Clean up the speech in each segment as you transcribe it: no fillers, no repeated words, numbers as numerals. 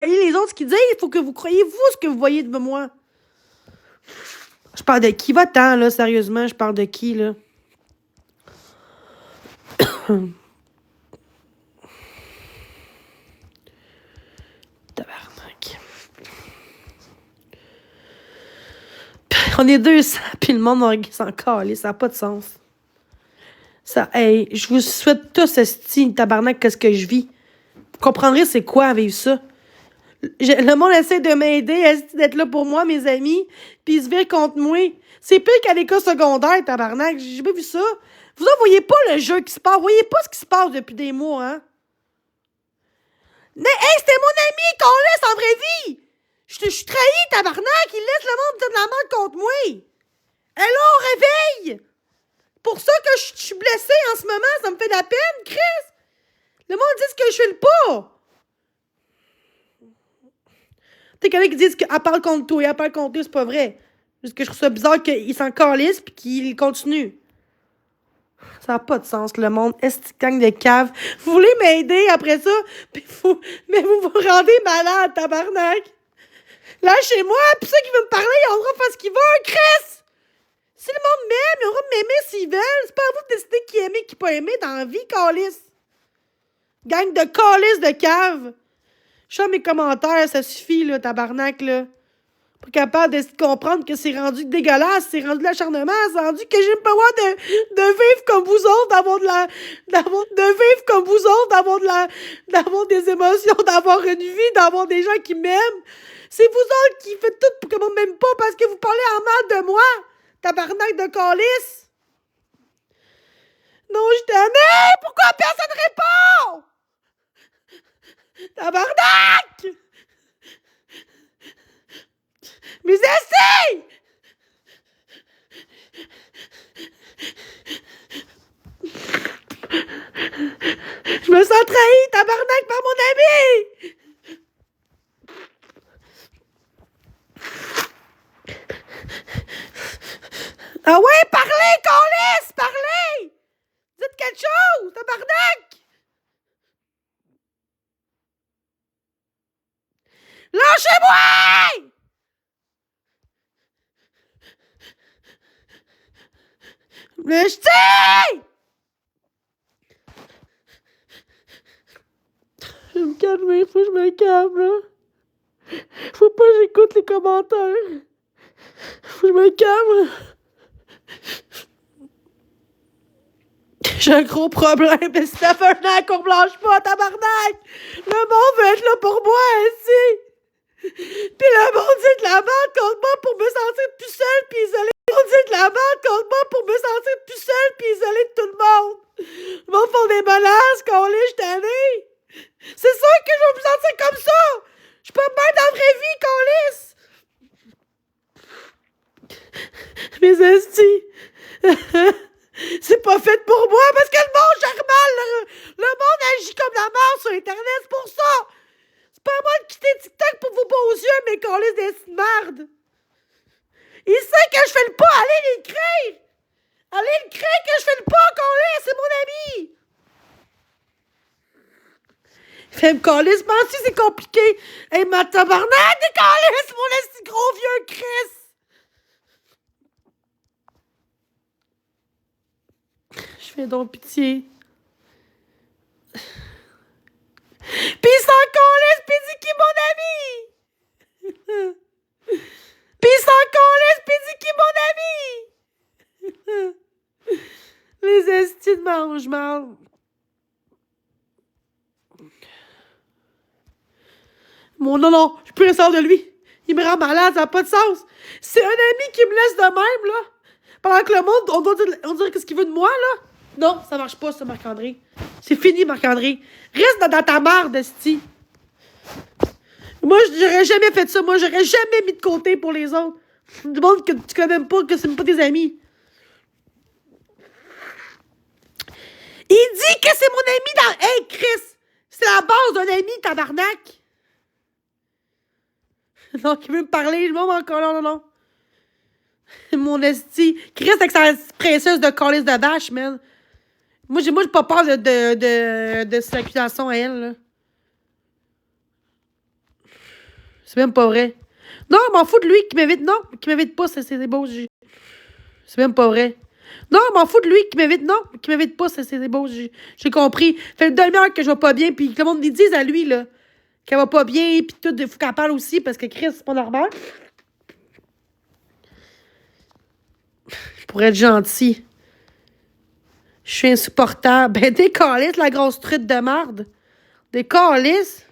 croyez les autres ce qu'ils disent, il faut que vous croyez vous ce que vous voyez de moi. Je parle de qui? Va-t'en, là, sérieusement, je parle de qui, là? Tabarnak. On est 200, puis le monde s'en calé, ça n'a pas de sens. Ça, hey, je vous souhaite tous, esti, tabarnak, qu'est-ce que je vis. Vous comprendrez c'est quoi vivre ça. Le monde essaie de m'aider, esti, d'être là pour moi, mes amis, puis ils se virent contre moi. C'est pire qu'à l'école secondaire, tabarnak, j'ai pas vu ça. Vous en voyez pas le jeu qui se passe, vous voyez pas ce qui se passe depuis des mois, hein. Mais, hey, c'était mon ami qu'on laisse en vraie vie! Je suis trahi, tabarnak! Il laisse le monde de la merde contre moi! Hello, réveille! Pour ça que je suis blessée en ce moment, ça me fait de la peine, Chris! Le monde dit que je fais le pas! T'sais, quelqu'un qui dit qu'elle parle contre toi, elle parle contre toi, c'est pas vrai. Juste que je trouve ça bizarre qu'il s'en calisse pis qu'il continue. Ça n'a pas de sens, le monde. Est-ce gang de cave? Vous voulez m'aider après ça? Mais vous vous rendez malade, tabarnak! Lâchez-moi! Pis ceux qui veulent me parler, ils ont le droit de faire ce qu'ils veulent, Chris! Si le monde m'aime, ils ont le droit de m'aimer s'ils veulent. C'est pas à vous de décider qui aimer, qui pas aimer dans la vie, calice. Gang de calice de cave. Je fais mes commentaires, ça suffit, là, tabarnak, là. Pas capable de comprendre que c'est rendu dégueulasse, c'est rendu de l'acharnement, c'est rendu que j'ai pas le droit de vivre comme vous autres, de vivre comme vous autres, d'avoir des émotions, d'avoir une vie, d'avoir des gens qui m'aiment. C'est vous autres qui faites tout pour que moi m'aime pas parce que vous parlez en mal de moi, tabarnak de calice. Non, je t'aimais! Pourquoi personne répond? Tabarnak! Mais essayez! Je me sens trahi, tabarnak, par mon ami! Ah ouais, parlez, calice! Parlez! Dites quelque chose, tabarnak! Lâchez-moi! Mais je sais! Je vais me calmer, faut que je me calme, là. Faut pas que j'écoute les commentaires. Faut que je me calme. J'ai un gros problème, mais si ça fait un an qu'on me lâche pas, tabarnak! Le monde veut être là pour moi, ainsi! Pis le monde dit de la merde contre moi pour me sentir plus seule pis isolée. Le monde dit de la merde contre moi pour me sentir plus seule pis isolée de tout le monde. Le monde font des menaces, qu'on lit, je tannée. C'est sûr que je vais me sentir comme ça! Je peux me mettre dans la vraie vie, qu'on lisse! Mes estis! C'est pas fait pour moi parce que le monde gère mal. Le monde agit comme la mort sur Internet, c'est pour ça! C'est pas à moi de quitter TikTok pour vos beaux yeux, mais qu'on laisse des mardes. Il sait que je fais le pas, allez l'écrire! Allez l'écrire que je fais le pas, qu'on laisse, c'est mon ami! Fait me coller, je pense que c'est compliqué. Hey, ma tabarnak, t'es collé, c'est mon esti gros vieux Chris! Je fais donc pitié. Pis il s'en calisse, pis dit qui mon ami? Pis il s'en calisse, pis dit qui mon ami? Les estis de mange-marde. Non, je peux rester de lui. Il me rend malade, ça n'a pas de sens. C'est un ami qui me laisse de même, là. Pendant que le monde, on dirait qu'est-ce qu'il veut de moi, là. Non, ça marche pas, ça, Marc-André. C'est fini, Marc-André. Reste dans ta merde, esti. Moi, j'aurais jamais fait ça. Moi, j'aurais jamais mis de côté pour les autres. Du monde que tu connais même pas, que c'est même pas tes amis. Il dit que c'est mon ami dans... Hey, Chris! C'est la base d'un ami, tabarnak! Non, qui veut me parler, je m'en encore non. Mon esti. Chris avec sa précieuse de calice de vache, man. Moi, j'ai pas peur de cette accusation à elle, là. C'est même pas vrai. Non, m'en fous de lui qui m'invite. Non, qui m'invite pas, c'est beau. C'est même pas vrai. Non, m'en fous de lui qui m'invite. Non, qui m'invite pas, c'est beau. J'ai compris. Fait une demi-heure que je vais pas bien, puis que le monde lui dise à lui, là, qu'elle va pas bien, puis tout, il faut qu'elle parle aussi, parce que Chris, c'est pas normal. Je pourrais être gentil. Je suis insupportable. Ben, des calices, la grosse truite de marde. Des calices.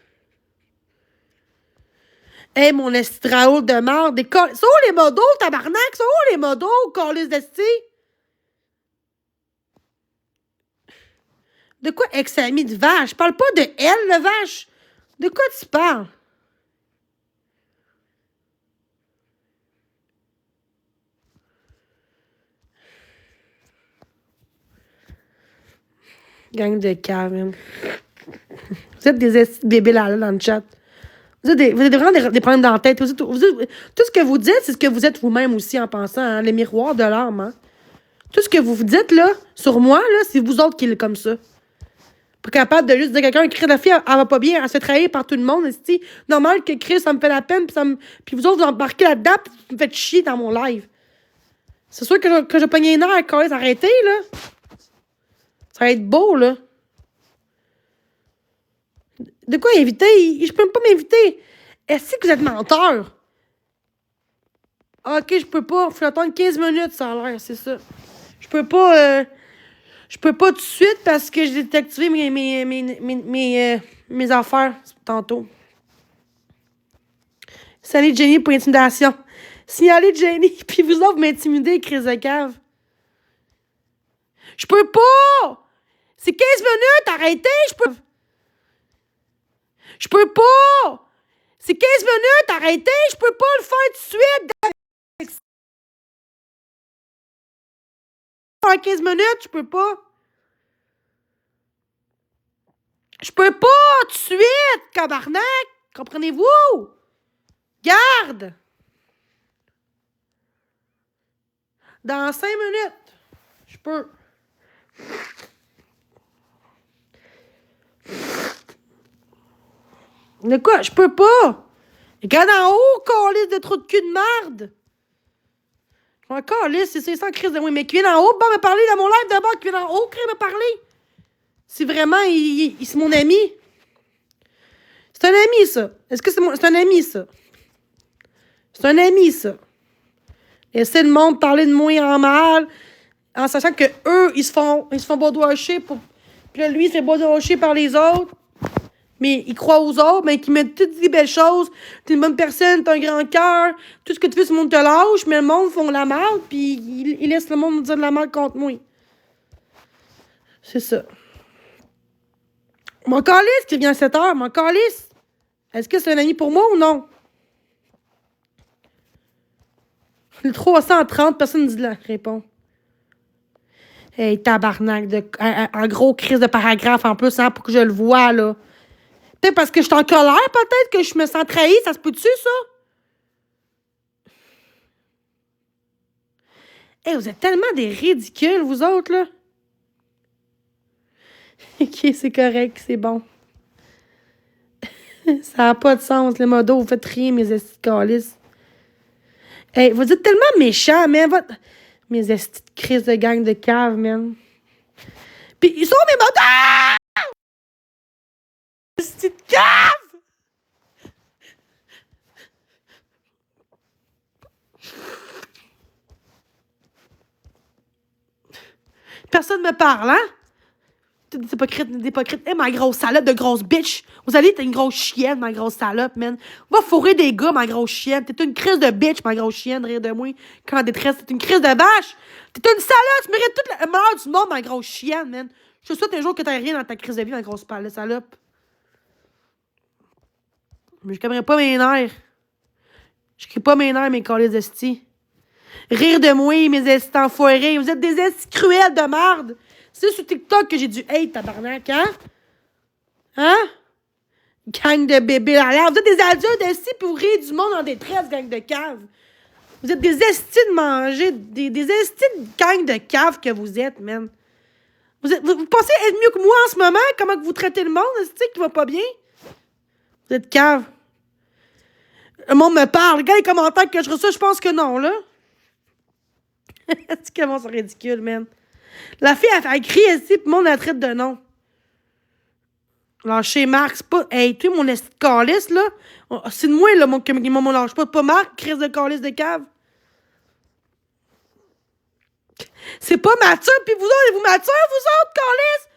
Hey, mon esti de Raoul de marde. Des calices. Sont où les modos, tabarnak? Sont où les modos, calices d'esti? De quoi ex-ami de vache? Je parle pas de elle, le vache. De quoi tu parles? Gang de cave, même. Vous êtes des estis de bébés là dans le chat. Vous êtes vraiment des problèmes dans la tête. Tout ce que vous dites, c'est ce que vous êtes vous-même aussi en pensant. Hein? Les miroirs de l'âme. Hein? Tout ce que vous vous dites là, sur moi, là, c'est vous autres qui êtes comme ça. Pas capable de juste dire quelqu'un qui crie la fille, elle va pas bien, elle se fait trahir par tout le monde. C'est normal que Chris, ça me fait la peine, puis vous autres, vous embarquez là-dedans, puis vous me faites chier dans mon live. C'est sûr que je pogne les nerfs quand même, arrêtez, là. Ça va être beau, là. De quoi inviter? Je peux pas m'inviter. Est-ce que vous êtes menteur? Ah, ok, je peux pas. Faut attendre 15 minutes, ça a l'air, c'est ça. Je peux pas. Je peux pas tout de suite parce que j'ai déactivé mes affaires tantôt. Salut Jenny pour intimidation. Signalez Jenny, puis vous autres m'intimidez, crise de cave. Je peux pas! C'est 15 minutes, arrêtez, Je peux pas! C'est 15 minutes, arrêtez, je peux pas le faire tout de suite! En 15 minutes, je peux pas! Je peux pas tout de suite, cabarnak! Comprenez-vous? Garde! Dans 5 minutes, je peux. De quoi? Je peux pas! Regarde en haut, calice de trou de cul de marde! Je m'en calisse, c'est sans crise de moi. Mais qui vient en haut, me parler dans mon live d'abord, qui vient en haut, crée me parler. C'est vraiment, c'est mon ami. C'est un ami, ça. Est-ce que c'est un ami, ça? C'est un ami, ça. Laissez le monde parler de moi en mal, en sachant que eux, ils se font bourdoisher pour. Puis là, lui, il se fait bourdoisher par les autres. Mais il croit aux autres, mais qui mettent toutes des belles choses. T'es une bonne personne, t'as un grand cœur. Tout ce que tu fais, c'est le monde te lâche, mais le monde font la mal, puis il laisse le monde dire de la mal contre moi. C'est ça. Mon calice qui vient à 7 heures, mon calice. Est-ce que c'est un ami pour moi ou non? Le 330, personne ne dit la réponse. Hey, tabarnak, un gros crise de paragraphe en plus, hein, pour que je le voie, là. Peut-être parce que je suis en colère, peut-être que je me sens trahie, ça se peut-tu, ça? Hey, vous êtes tellement des ridicules, vous autres, là. Ok, c'est correct, c'est bon. Ça n'a pas de sens, les modos, vous faites rien, mes esticalistes. Hey, vous êtes tellement méchants, man. Mes estis de crise de gang de cave, man. Pis ils sont mes modos! Estis de cave! Personne me parle, hein? Des hypocrites. Eh, ma grosse salope de grosse bitch. Vous allez, t'es une grosse chienne, ma grosse salope, man. Va fourrer des gars, ma grosse chienne. T'es une crise de bitch, ma grosse chienne, rire de moi. Quand en détresse, t'es une crise de vache. T'es une salope, tu mérites tout le malheur du monde, ma grosse chienne, man. Je te souhaite un jour que t'aies rien dans ta crise de vie, ma grosse salope. Mais je calmerai pas mes nerfs. Je crie pas mes nerfs, mes calices d'esti. Rire de moi, mes estis enfoirés. Vous êtes des estis cruels de merde. C'est sur TikTok que j'ai du hate, tabarnak, hein? Hein? Gang de bébés là l'air. Vous êtes des adultes estis puis vous riez du monde en détresse, gang de cave. Vous êtes des estis de manger, des estis de gang de cave que vous êtes, man. Vous pensez être mieux que moi en ce moment? Comment que vous traitez le monde, estis qui va pas bien? Vous êtes cave. Le monde me parle. Regarde les commentaires que je reçois, je pense que non, là. C'est comment c'est ridicule, man. La fille, elle crie ici, puis le monde la traite de nom. Lâcher Marc, c'est pas. Hey, tu sais, mon esti de calice, là. C'est de moi, là, mon lâche pas Marc, crise de calice de cave. C'est pas mature, pis vous autres, vous mature, vous autres, calice!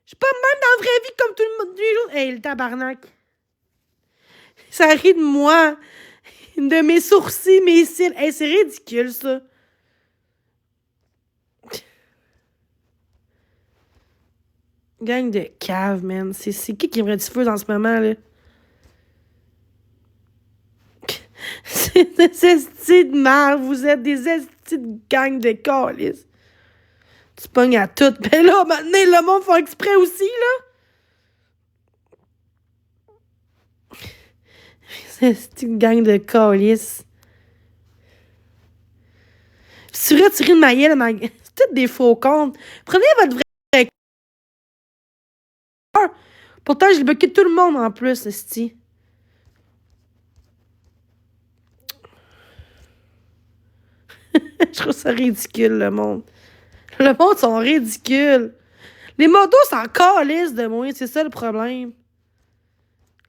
Je suis pas même dans la vraie vie comme tout le monde. Hey, le tabarnak. Ça rit de moi. De mes sourcils, mes cils. Hey, c'est ridicule, ça. Gang de cave, man. C'est qui me diffuse en ce moment, là? C'est des estis de merde. Vous êtes des estis de gang de calices. Tu pognes à tout. Ben là, maintenant, le monde fait exprès aussi, là. C'est une gang de calices. C'est vrai, tu ris de ma gueule, c'est tout des faux comptes. Prenez votre vrai cœur. Pourtant, j'ai bloqué tout le monde en plus, esti. Je trouve ça ridicule, le monde. Le monde sont ridicules. Les modos s'en calissent de moi, c'est ça le problème.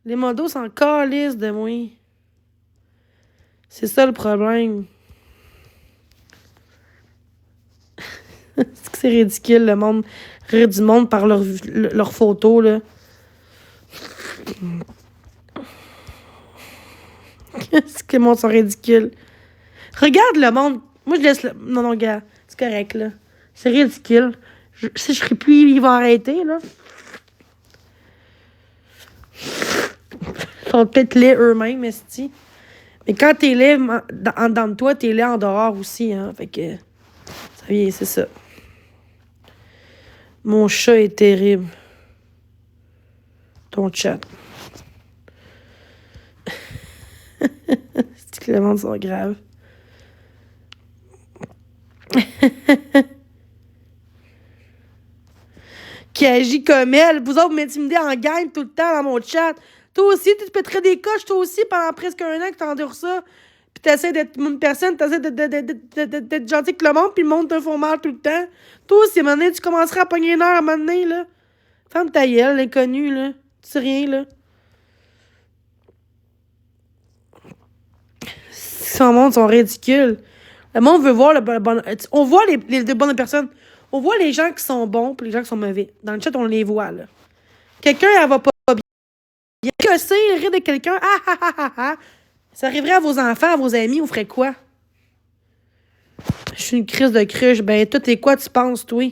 Les modos s'en calissent de moi. C'est ça le problème. C'est ridicule, le monde. Rire du monde par leurs photos, là. C'est que le monde sont ridicules. Regarde le monde. Moi, je laisse le... Non, gars. C'est correct, là. C'est ridicule. Si je serais plus, ils vont arrêter, là. Ils sont peut-être laids eux-mêmes, esti. Mais quand t'es laid en dedans de toi, t'es laid en dehors aussi, hein. Fait que... Ça vient, c'est ça. Mon chat est terrible. Ton chat. C'est que les mondes sont graves. Qui agit comme elle. Vous autres, vous m'intimidez en gang tout le temps dans mon chat. Toi aussi, tu te pèterais des coches, toi aussi, pendant presque un an que t'endures ça. Puis t'essaies d'être une personne, t'essaies d'être gentil avec le monde, puis le monde te fait mal tout le temps. Toi aussi, à un moment donné, tu commenceras à pogner une heure à un moment donné, là. Ferme ta gueule, l'inconnu, là. Tu sais rien, là. Son monde sont ridicules. Le monde veut voir le bon... On voit les bonnes personnes. On voit les gens qui sont bons et les gens qui sont mauvais. Dans le chat, on les voit, là. Quelqu'un, elle va pas bien. Que c'est, rire de quelqu'un. Ah, ah, ah, ah, ah. Ça arriverait à vos enfants, à vos amis, on ferait quoi? Je suis une crise de cruche. Ben, toi, t'es quoi, tu penses, toi?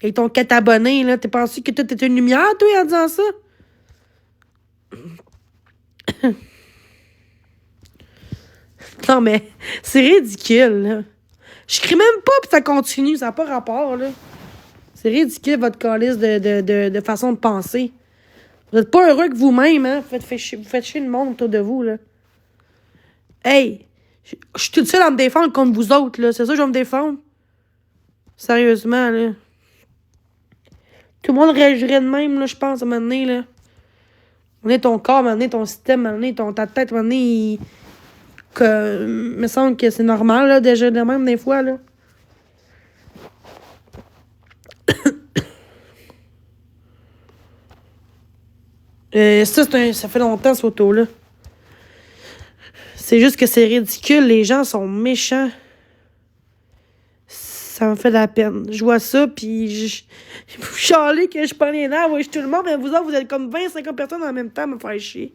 Et ton 4 abonnés, là, t'es pensé que toi, t'étais une lumière, toi, en disant ça? Non, mais c'est ridicule, là. Je crie même pas, puis ça continue. Ça n'a pas rapport, là. C'est ridicule, votre calice de façon de penser. Vous n'êtes pas heureux que vous-même, hein? Vous faites chier le monde autour de vous, là. Hey! Je suis toute seule à me défendre contre vous autres, là. C'est ça que je vais me défendre? Sérieusement, là. Tout le monde réagirait de même, là, je pense, à un moment donné, là. On est ton corps, à un moment donné, ton système, à un moment donné, ta tête, à un moment donné, que me semble que c'est normal, là, déjà de même, des fois, là. Ça fait longtemps, cette photo-là. C'est juste que c'est ridicule. Les gens sont méchants. Ça me fait de la peine. Je vois ça, puis vous chialez que je prends les nerfs, ouais, je tout le monde, mais vous autres, vous êtes comme 20-50 personnes en même temps à me faire chier.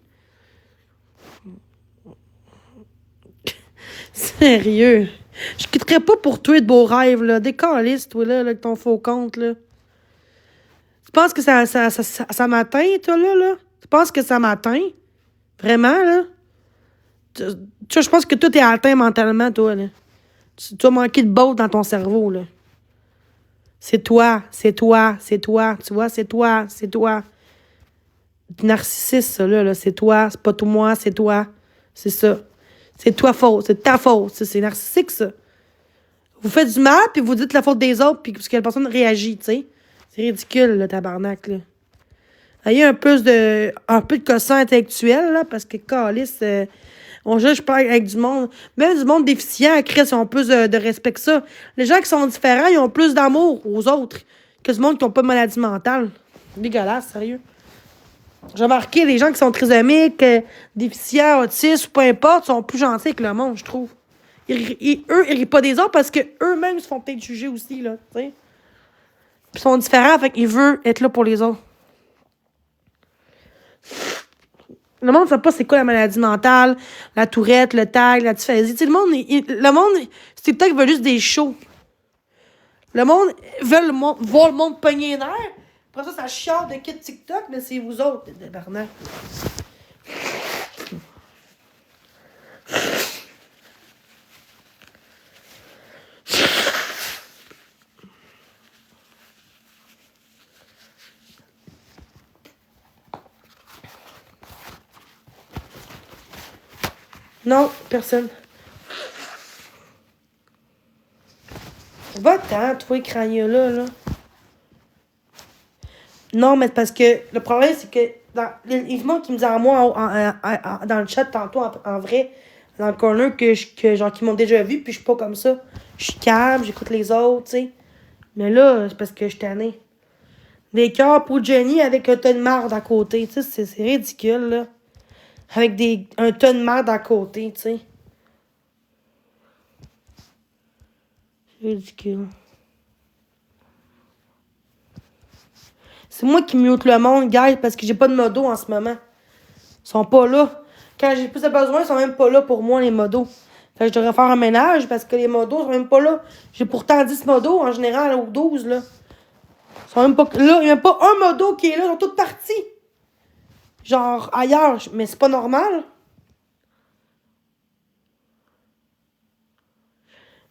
Sérieux. Je quitterais pas pour toi de beaux rêves, là. Décaliste, toi, là, avec ton faux compte, là. Tu penses que ça m'atteint, toi, là? Tu penses que ça m'atteint? Vraiment, là? Tu vois, je pense que toi, t'es atteint mentalement, toi, là. Tu as manqué de botte dans ton cerveau, là. C'est toi. Tu vois, c'est toi. Narcissiste, ça, là. C'est toi. C'est pas tout moi, c'est toi. C'est ça. C'est toi faute. C'est ta faute. C'est narcissique, ça. Vous faites du mal, puis vous dites la faute des autres, puis parce que la personne réagit, tu sais. C'est ridicule, le tabarnak, là. Ayez un peu de quotient intellectuel, là, parce que, câlisse, Je parle avec du monde. Même du monde déficient, Chris, ils ont plus de respect que ça. Les gens qui sont différents, ils ont plus d'amour aux autres que du monde qui n'ont pas de maladie mentale. Dégueulasse, sérieux. J'ai remarqué, les gens qui sont trisomiques, déficients, autistes, ou peu importe, sont plus gentils que le monde, je trouve. Eux, ils rient pas des autres parce qu'eux-mêmes se font peut-être juger aussi, là, tu sais. Ils sont différents, fait qu'ils veulent être là pour les autres. Le monde ne sait pas c'est quoi la maladie mentale, la tourette, le tag, la dysphasie. Tu sais, le monde, c'est peut-être qu'il veut juste des shows. Le monde veut voir le monde pogner les nerfs. Après ça chiale de kit TikTok, mais c'est vous autres, les barnacs. Non, personne. Va-t'en, toi, crania-là, là. Non, mais parce que le problème, c'est que les gens qui me disent à moi dans le chat tantôt, en vrai, dans le corner, genre, qui m'ont déjà vu, puis je suis pas comme ça. Je suis calme, j'écoute les autres, tu sais. Mais là, c'est parce que je suis tannée. Des cœurs pour Jenny avec un tas de marde à côté, tu sais, c'est ridicule, là. Avec un tas de marde à côté, tu sais. C'est ridicule. C'est moi qui mute le monde, guys, parce que j'ai pas de modo en ce moment. Ils sont pas là. Quand j'ai plus de besoin, ils sont même pas là pour moi, les modos. Fait que je devrais faire un ménage parce que les modos sont même pas là. J'ai pourtant 10 modos en général, ou 12, là. Ils sont même pas là. Il n'y a même pas un modo qui est là. Ils sont tous partis. Genre ailleurs. Mais c'est pas normal.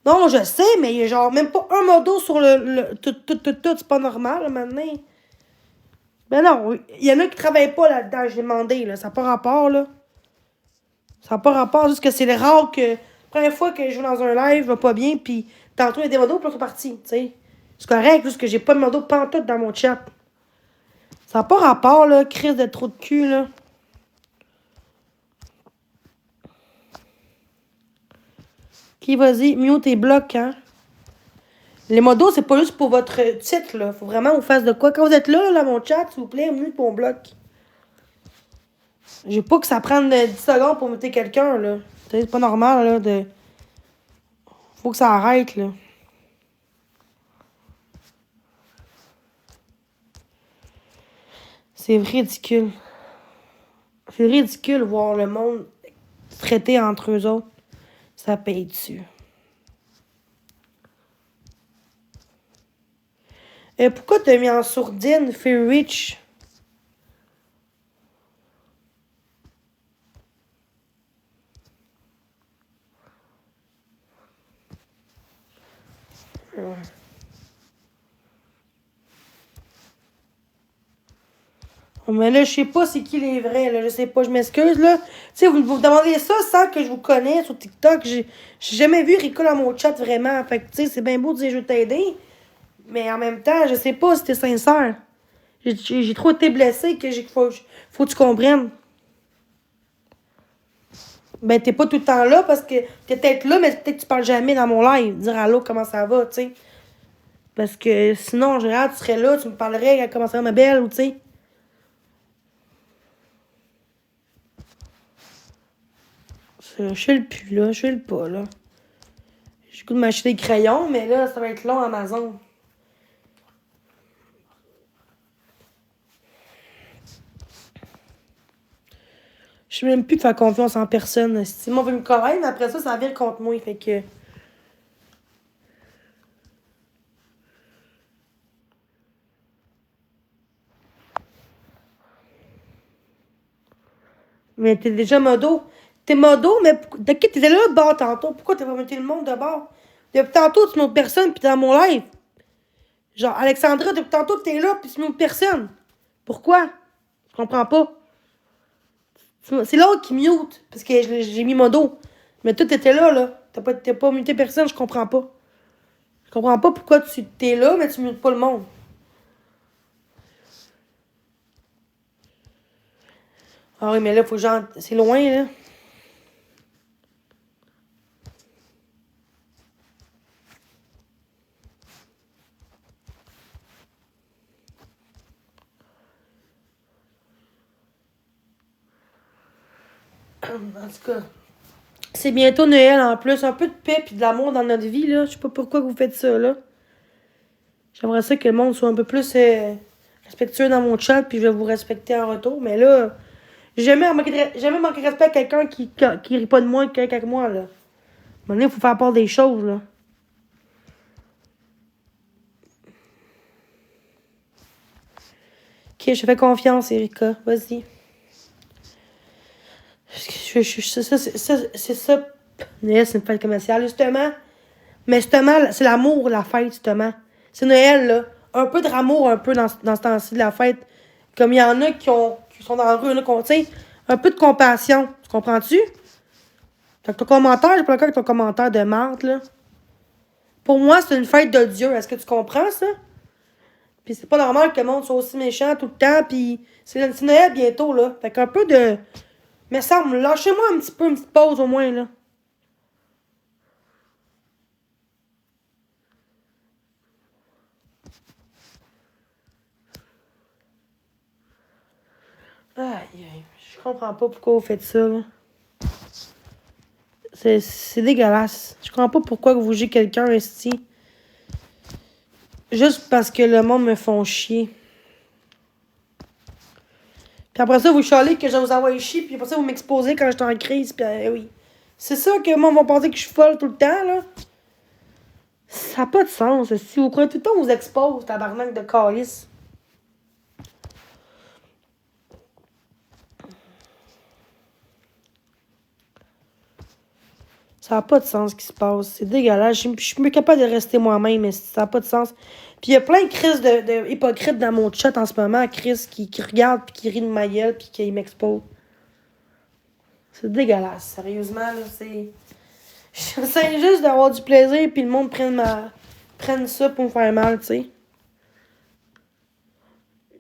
Non, je sais, mais il y a genre même pas un modo sur tout. C'est pas normal, là, maintenant. Mais non, il y en a qui travaillent pas là-dedans. J'ai demandé, là. Ça n'a pas rapport, là. Ça n'a pas rapport, juste que c'est rare que. La première fois que je joue dans un live, je vais pas bien, puis tantôt il y a des modos, puis c'est parti, tu sais. C'est correct, juste que j'ai pas de modo pantoute dans mon chat. Ça n'a pas rapport, là, crise de trou de cul, là. Qui, vas-y, mute tes blocs, hein. Les modos, c'est pas juste pour votre titre, là. Faut vraiment vous fasse de quoi. Quand vous êtes là, là, mon chat, s'il vous plaît, mute mon bloc. J'ai pas que ça prenne 10 secondes pour muter quelqu'un, là. C'est pas normal, là, de. Faut que ça arrête, là. C'est ridicule. C'est ridicule voir le monde traiter entre eux autres. Ça paye dessus. Et pourquoi t'as mis en sourdine Fear Rich? Ouais. Mais là, je sais pas c'est qui les vrais, là. Je sais pas, je m'excuse, là. Tu sais, vous me demandez ça sans que je vous connaisse sur TikTok. J'ai jamais vu Rico dans mon chat vraiment. Fait que, tu sais, c'est bien beau de dire je vais t'aider. Mais en même temps, je sais pas si t'es sincère. J'ai trop été blessée que faut que tu comprennes. Ben, t'es pas tout le temps là parce que t'es peut-être là, mais peut-être que tu parles jamais dans mon live. Dire allô, comment ça va, tu sais. Parce que sinon, en général, tu serais là, tu me parlerais, comment ça va, ma belle, ou tu sais. Je suis le plus, là. Je suis le pas, là. J'ai le goût de m'acheter des crayons, mais là, ça va être long, Amazon. Je sais même plus de faire confiance en personne. Si moi, on veut me connaître, mais après ça, ça vire contre moi. Fait que. Mais t'es déjà modo. T'es modo, mais de qui t'étais là de bord tantôt? Pourquoi t'as pas mis le monde de bord? Depuis tantôt, tu m'autres personne, pis t'es dans mon live. Genre, Alexandra, depuis tantôt, t'es là, pis tu m'autres personne. Pourquoi? Je comprends pas. C'est l'autre qui mute, parce que j'ai mis modo. Mais toi, t'étais là, là. T'as pas muté personne, je comprends pas. Je comprends pas pourquoi tu t'es là, mais tu mutes pas le monde. Ah oui, mais là, faut genre. C'est loin, là. En tout cas, c'est bientôt Noël en plus. Un peu de paix et de l'amour dans notre vie, là. Je sais pas pourquoi vous faites ça, là. J'aimerais ça que le monde soit un peu plus respectueux dans mon chat, puis je vais vous respecter en retour. Mais là, jamais manqué de respect à quelqu'un qui rit pas de moi, qui rit avec moi, là. À un moment donné, il faut faire part des choses, là. Ok, je te fais confiance, Erika. Vas-y. C'est ça. Noël, c'est une fête commerciale, justement. Mais justement, c'est l'amour, la fête, justement. C'est Noël, là. Un peu de amour, un peu dans ce temps-ci de la fête. Comme il y en a qui sont dans la rue, là, tu sais, un peu de compassion. Tu comprends-tu? Fait que ton commentaire, j'ai pas le cas avec ton commentaire de marde, là. Pour moi, c'est une fête de Dieu. Est-ce que tu comprends ça? Puis c'est pas normal que le monde soit aussi méchant tout le temps. Puis c'est Noël bientôt, là. Fait qu'un peu de. Mais ça, lâchez-moi un petit peu, une petite pause au moins, là. Aïe, aïe. Je comprends pas pourquoi vous faites ça, là. C'est dégueulasse. Je comprends pas pourquoi vous jugez quelqu'un ici. Juste parce que le monde me font chier. Puis après ça, vous chialez que je vous envoie chier, puis après ça, vous m'exposez quand j'étais en crise, puis oui. C'est ça que le monde va penser que je suis folle tout le temps, là. Ça n'a pas de sens. Si vous croyez tout le temps, on vous expose, tabarnak de calice. Ça n'a pas de sens ce qui se passe. C'est dégueulasse. Je suis plus capable de rester moi-même, mais ça n'a pas de sens. Puis il y a plein de crises de hypocrites dans mon chat en ce moment, Chris, qui regardent, puis qui rient de ma gueule, puis qui m'exposent. C'est dégueulasse, sérieusement, là, c'est... J'essaie juste d'avoir du plaisir, puis le monde prenne ça pour me faire mal, tu sais.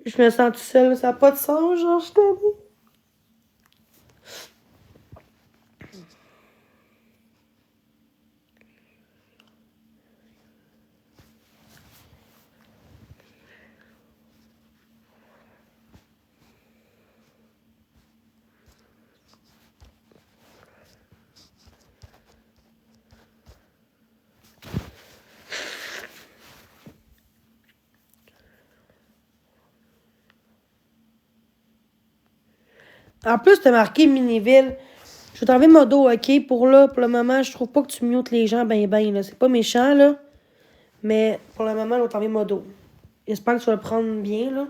Je me sens tout seul, ça n'a pas de sens, genre, je t'aime. En plus, t'as marqué Miniville. Je vais t'enlever modo, ok? Pour le moment, je trouve pas que tu mutes les gens ben, là. C'est pas méchant, là. Mais pour le moment, je vais t'enlever modo. J'espère que tu vas le prendre bien, là.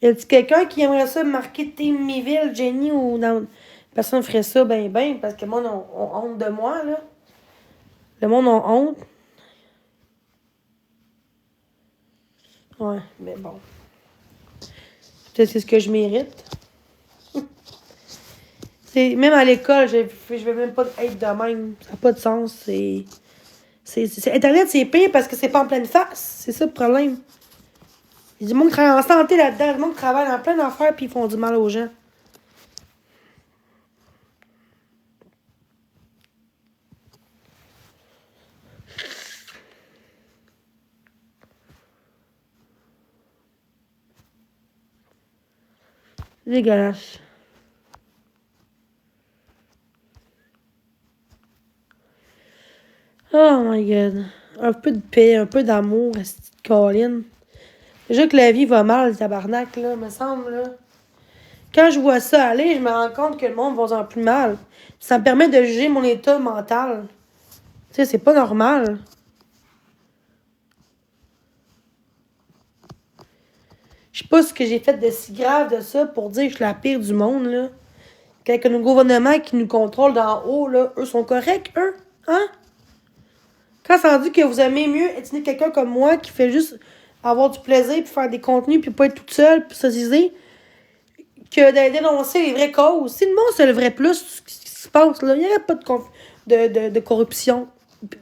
Y a-t-il quelqu'un qui aimerait ça marquer Team Miville, Jenny ou non? Personne ferait ça ben, parce que le monde a honte de moi, là. Le monde a honte. Ouais, mais bon. Peut-être que c'est ce que je mérite. Même à l'école, je vais même pas être de même. Ça n'a pas de sens. Internet, c'est pire parce que c'est pas en pleine face. C'est ça le problème. Il y a du monde qui travaille en santé là-dedans. Il y a du monde qui travaille dans plein d'affaires puis ils font du mal aux gens. C'est dégueulasse. Oh my god. Un peu de paix, un peu d'amour, cette Colline. Déjà que la vie va mal, tabarnak, là, me semble, là. Quand je vois ça aller, je me rends compte que le monde va en plus mal. Ça me permet de juger mon état mental. Tu sais, c'est pas normal. Je sais pas ce que j'ai fait de si grave de ça pour dire que je suis la pire du monde, là. Quand le gouvernement qui nous contrôle d'en haut, là, eux sont corrects, eux? Hein? Quand c'est rendu que vous aimez mieux étudier quelqu'un comme moi qui fait juste avoir du plaisir puis faire des contenus puis pas être toute seule puis socialiser que d'aller dénoncer les vraies causes. Si le monde se lèverait plus ce qui se passe, là, il n'y aurait pas de corruption.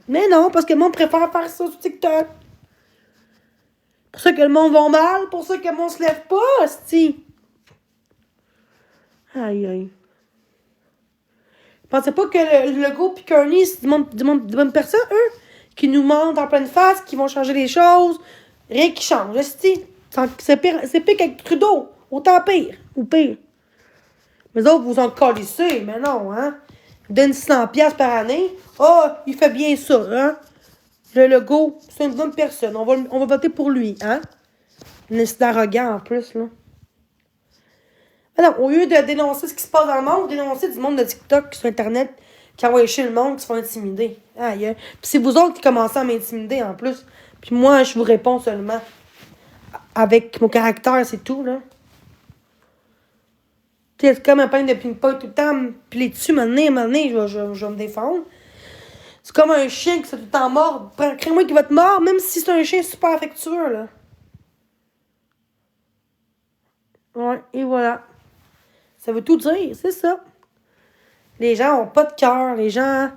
Mais non, parce que le monde préfère faire ça sur TikTok. Pour ça que le monde va mal, pour ça que le monde se lève pas, hostie. Aïe, aïe. Pensez pas que le Legault pis Kearney, c'est des bonnes personnes, eux, qui nous mentent en pleine face, qui vont changer les choses. Rien qui change, c'est pire qu'avec Trudeau. Autant pire, ou pire. Mais autres, vous en calissez, mais non, hein. Ils donnent 600$ par année. Ah, il fait bien ça, hein. Le Legault, c'est une bonne personne. On va voter pour lui, hein. C'est arrogant, en plus, là. Mais non, au lieu de dénoncer ce qui se passe dans le monde, dénoncer du monde de TikTok sur Internet qui envoie chez le monde, qui se font intimider. Aïe. Puis c'est vous autres qui commencez à m'intimider, en plus. Puis moi, je vous réponds seulement avec mon caractère, c'est tout, là. Tu sais, c'est comme un pain de ping-pong tout le temps, me piler dessus, m'amener, je vais me défendre. C'est comme un chien qui se tout le temps mort. Crée-moi qu'il va te mordre, même si c'est un chien super affectueux, là. Ouais, et voilà. Ça veut tout dire, c'est ça. Les gens ont pas de cœur, les gens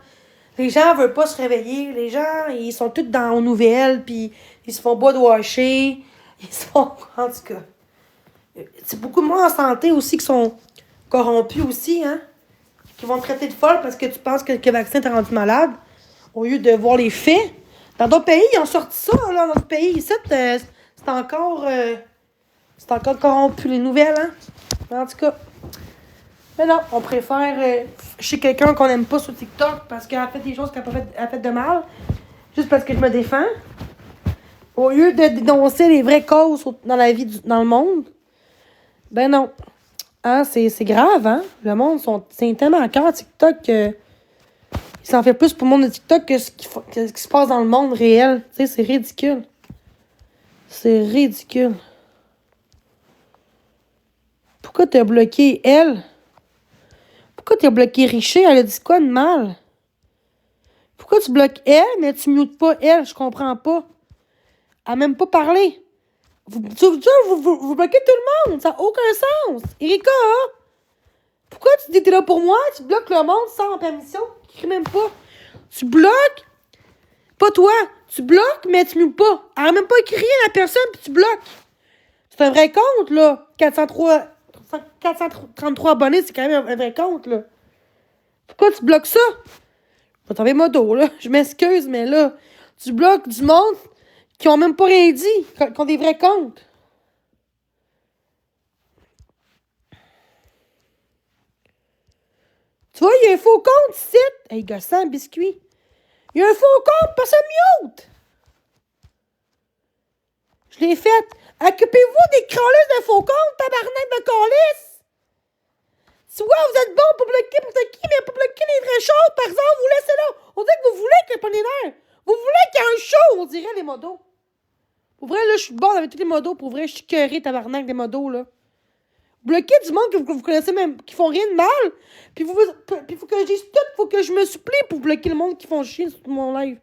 veulent pas se réveiller, les gens, ils sont tous dans aux nouvelles, puis ils se font bois-de-washer, ils se font, en tout cas. C'est beaucoup de monde en santé aussi qui sont corrompus aussi, hein, qui vont te traiter de folle parce que tu penses que le vaccin t'a rendu malade, au lieu de voir les faits. Dans d'autres pays, ils ont sorti ça, là, dans d'autres pays. Ici, c'est encore corrompu, les nouvelles, hein. En tout cas. Mais non, on préfère chez quelqu'un qu'on n'aime pas sur TikTok parce qu'elle a fait des choses qu'elle a fait de mal, juste parce que je me défends, au lieu de dénoncer les vraies causes dans la vie, dans le monde. Ben non. Hein, c'est grave, hein? Le monde, c'est tellement à cœur TikTok que il s'en fait plus pour le monde de TikTok que ce qui se passe dans le monde réel. Tu sais, c'est ridicule. C'est ridicule. Pourquoi t'as bloqué elle? Pourquoi t'as bloqué Richer? Elle a dit quoi de mal? Pourquoi tu bloques elle, mais tu mutes pas elle? Je comprends pas. Elle a même pas parlé. Vous bloquez tout le monde. Ça n'a aucun sens. Erika, hein? Pourquoi tu dis que t'es là pour moi? Tu bloques le monde sans permission? Tu cries même pas. Tu bloques. Pas toi. Tu bloques, mais tu mutes pas. Elle a même pas écrit rien à la personne, puis tu bloques. C'est un vrai compte, là. 433 abonnés, c'est quand même un vrai compte, là. Pourquoi tu bloques ça? Je vais t'enlever moto, là. Je m'excuse, mais là, tu bloques du monde qui ont même pas rien dit, qui ont des vrais comptes. Tu vois, il y a un faux compte ici. Hey, gossant, biscuit. Il y a un faux compte, personne mute. Je l'ai fait. Occupez-vous des crawlers de faux comptes, tabarnak de calice. Tu vois, vous êtes bon pour bloquer pour qui, mais pour bloquer les vraies choses, par exemple, vous laissez là. On dirait que vous voulez qu'il y ait pas les nerfs. Vous voulez qu'il y ait un show, on dirait, les modos. Pour vrai, là, je suis bonne avec tous les modos. Pour vrai, je suis curée, tabarnak, des modos, là. Bloquer du monde que vous connaissez même, qui font rien de mal. Puis faut que je dise tout, faut que je me supplie pour bloquer le monde qui font chier sur mon live.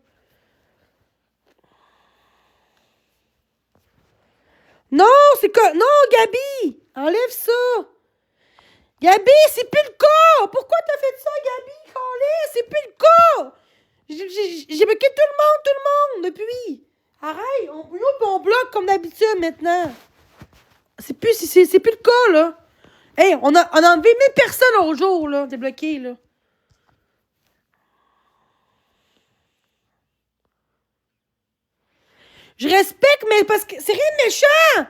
Non, non, Gabi! Enlève ça! Gabi, c'est plus le cas! Pourquoi t'as fait ça, Gabi? C'est plus le cas! J'ai bloqué tout le monde, depuis. Arrête, on bloque comme d'habitude maintenant. C'est plus le cas, là. Hey, on a enlevé 1000 personnes au jour, là, débloquées, là. Je respecte, mais parce que c'est rien de méchant.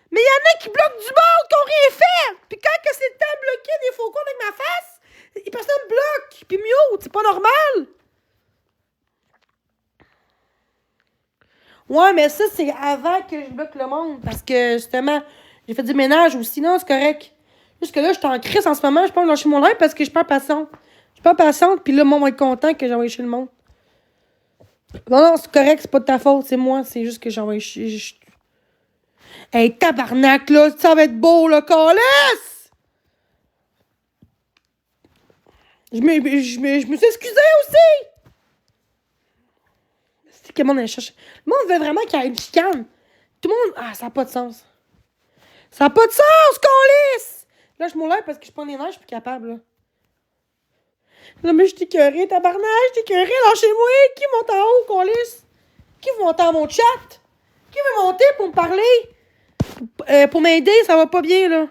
Mais il y en a qui bloquent du monde qui ont rien fait. Puis quand que c'est le temps de bloquer des faux comptes avec ma face, les personnes bloquent. Puis mieux, c'est pas normal. Ouais, mais ça, c'est avant que je bloque le monde. Parce que, justement, j'ai fait du ménage aussi. Non, c'est correct. Juste que là, je suis en crise en ce moment. Je peux pas lâcher mon live parce que je suis pas patiente. Je suis pas patiente, puis là, le monde va être content que j'envoie chez le monde. Non, c'est correct, c'est pas de ta faute, c'est moi. C'est juste que j'envoie chez... Hey, tabarnak, là, ça va être beau, là, calisse! Je me suis excusée aussi! C'est que le monde allait chercher. Le monde veut vraiment qu'il y ait une chicane. Tout le monde... Ah, ça n'a pas de sens. Ça n'a pas de sens, calisse! Là, je m'enlève parce que je prends les nerfs, je suis plus capable, là. Là, mais je t'ai écœurée, tabarnak, je t'ai écœurée, lâchez-moi! Qui monte en haut, calisse? Qui veut monter à mon chat? Qui veut monter pour me parler? Pour m'aider, ça va pas bien, là.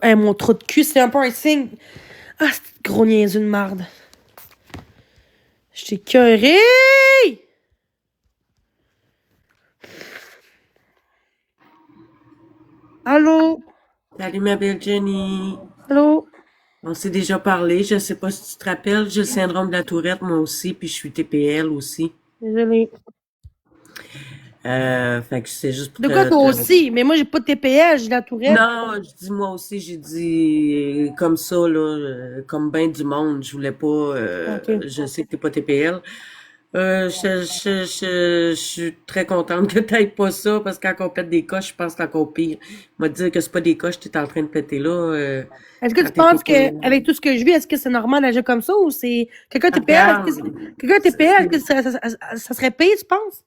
Hey, mon trou de cul, c'est un peu un signe. Ah, c'est gros niaiseux de marde. Je t'ai écœuré! Allô? Salut ma belle Jenny. Allô? On s'est déjà parlé, je sais pas si tu te rappelles, j'ai le syndrome de la tourette moi aussi, puis je suis TPL aussi. Désolée. Fait que c'est juste pour De quoi toi te... aussi? Mais moi, j'ai pas de TPS, j'ai la tourette. Non, je dis moi aussi, j'ai dit comme ça, là, comme ben du monde, je voulais pas, OK. je sais que t'es pas TPL. Je suis très contente que t'ailles pas ça, parce que quand on pète des coches, je pense que c'est encore pire. Moi, dire que c'est pas des coches que t'es en train de péter là, Est-ce que quand tu t'es penses TPL. que, avec tout ce que je vis, est-ce que c'est normal d'agir comme ça ou c'est. Quelqu'un TPL, est-ce que Regarde, quelqu'un TPL, est-ce que ça serait pire, tu penses?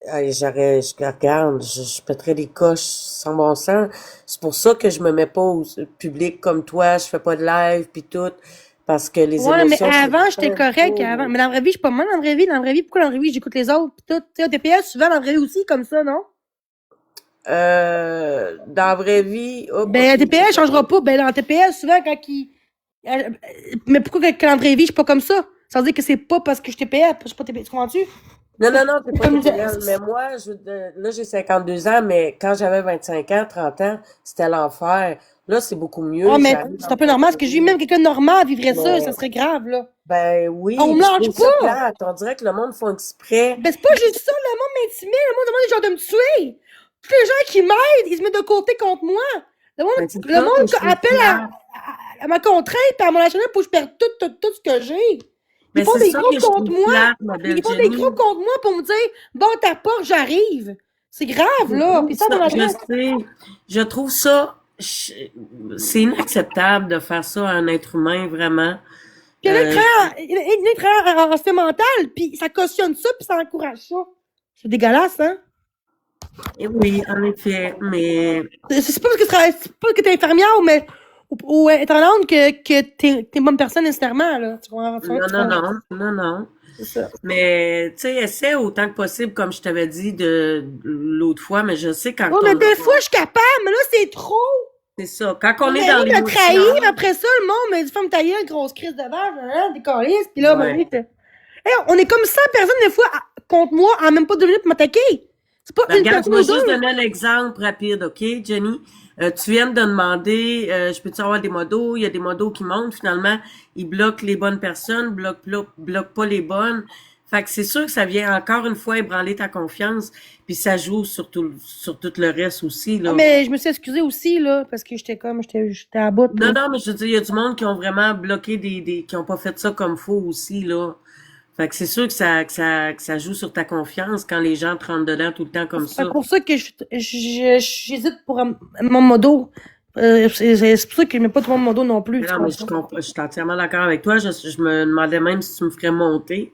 hey, regarde, je pèterais des coches sans bon sens. C'est pour ça que je me mets pas au public comme toi, je fais pas de live puis tout, parce que les Ouais, mais émotions sont avant, j'étais très correct avant. chaudes. Mais dans la vraie vie, je suis pas mal dans la vraie vie. Dans la vraie vie, pourquoi dans la vraie vie, j'écoute les autres pis tout? Tu sais, au TPS, souvent dans la vraie vie aussi, comme ça, non? Dans la vraie vie, hop, Ben, ok, la je sais TPS pas. changera pas. Ben, dans la TPS, souvent, quand il. Mais pourquoi que dans la vraie vie, je suis pas comme ça? Ça veut dire que c'est pas parce que je suis TPS, je suis pas TPS, tu comprends-tu? Non, non, non, t'es C'est pas comme. TPL, mais moi, là, j'ai 52 ans, mais quand j'avais 25 ans, 30 ans, c'était l'enfer. Là, c'est beaucoup Oh, mieux, mais j'arrive c'est à un peu me normal, parce que j'ai même contrôler. quelqu'un de normal vivrait ça, ça Mais, serait grave, là. ben On oui, me puis je lâche trouve ça pas! plate. On dirait que le monde font exprès. Ben, c'est pas juste ça, le monde m'intimide, le monde demande genre de me tuer. Tous les gens qui m'aident, ils se mettent de côté contre moi. Ben, c'est Le ça que monde je trouve appelle plate. à ma contrainte et à mon actionnaire pour que je perde tout ce que j'ai. Ils Mais font c'est des ça groupes que je contre trouve moi. plate, ma Ils belle font des Jenny. groupes contre moi pour me dire, bon, ta porte, j'arrive. C'est grave, Je là. trouve Puis ça, ça, mon je adresse. sais, je trouve ça, c'est inacceptable de faire ça à un être humain, vraiment. Puis Euh, il y en a qui travaillent en santé mentale, puis ça cautionne ça, puis ça encourage ça. C'est dégueulasse, hein? et oui, en effet, mais C'est pas parce que c'est pas parce que t'es infirmière ou étonnante que t'es une bonne personne nécessairement, là. Tu comprends? non, non, non, non, non. C'est ça. Mais, tu sais, essaie autant que possible, comme je t'avais dit de l'autre fois, mais je sais quand Ouais, mais on, des fois, je suis capable, mais là, c'est trop. c'est ça, quand Mon on est ami dans m'a trahi, l'émotion, mais après ça, le monde m'a dit, femme ta gueule, grosse crise de vache, hein, des câlisses. Puis là, mon ouais. ami, hey, on est comme 100 personnes, des fois, contre moi, en même pas 2 minutes pour m'attaquer. C'est pas Ben, une regarde, je personne vais ou juste deux. donner un exemple rapide, OK, Jenny? Tu viens de demander, je peux-tu avoir des modos? Il y a des modos qui montent, finalement, ils bloquent les bonnes personnes, bloquent pas les bonnes. Fait que c'est sûr que ça vient encore une fois ébranler ta confiance, puis ça joue sur tout le reste aussi, Ah, là. mais je me suis excusée aussi, là, parce que j'étais à bout, Non, là. non, mais je veux dire, il y a du monde qui ont vraiment bloqué qui ont pas fait ça comme faut aussi, là. Fait que c'est sûr que que ça joue sur ta confiance quand les gens te rentrent dedans tout le temps comme C'est ça. pour ça que j'hésite pour mon modo. C'est pour ça que je mets pas tout mon modo non plus, Mais tu non, mais comprends? je suis entièrement d'accord avec toi. Je me demandais même si tu me ferais monter.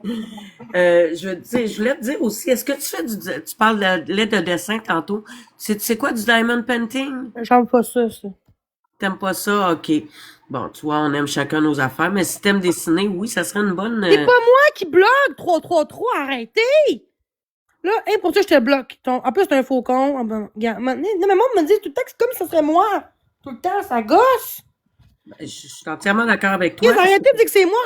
Je voulais te dire aussi, est-ce que tu fais tu parles de l'aide de dessin tantôt. C'est quoi du diamond painting? J'aime pas ça. T'aimes pas ça? OK. Bon, tu vois, on aime chacun nos affaires, mais si t'aimes dessiner, oui, ça serait une bonne, C'est pas moi qui bloque 333, arrêtez! Là, hein, pour ça, je te bloque. En plus, t'es un faucon. Ah ben, regarde, non, mais moi, on me dit tout le temps que c'est comme si ça serait moi. Tout le temps, ça gosse. je suis entièrement d'accord avec Chris, toi. arrêtez de dire que c'est moi.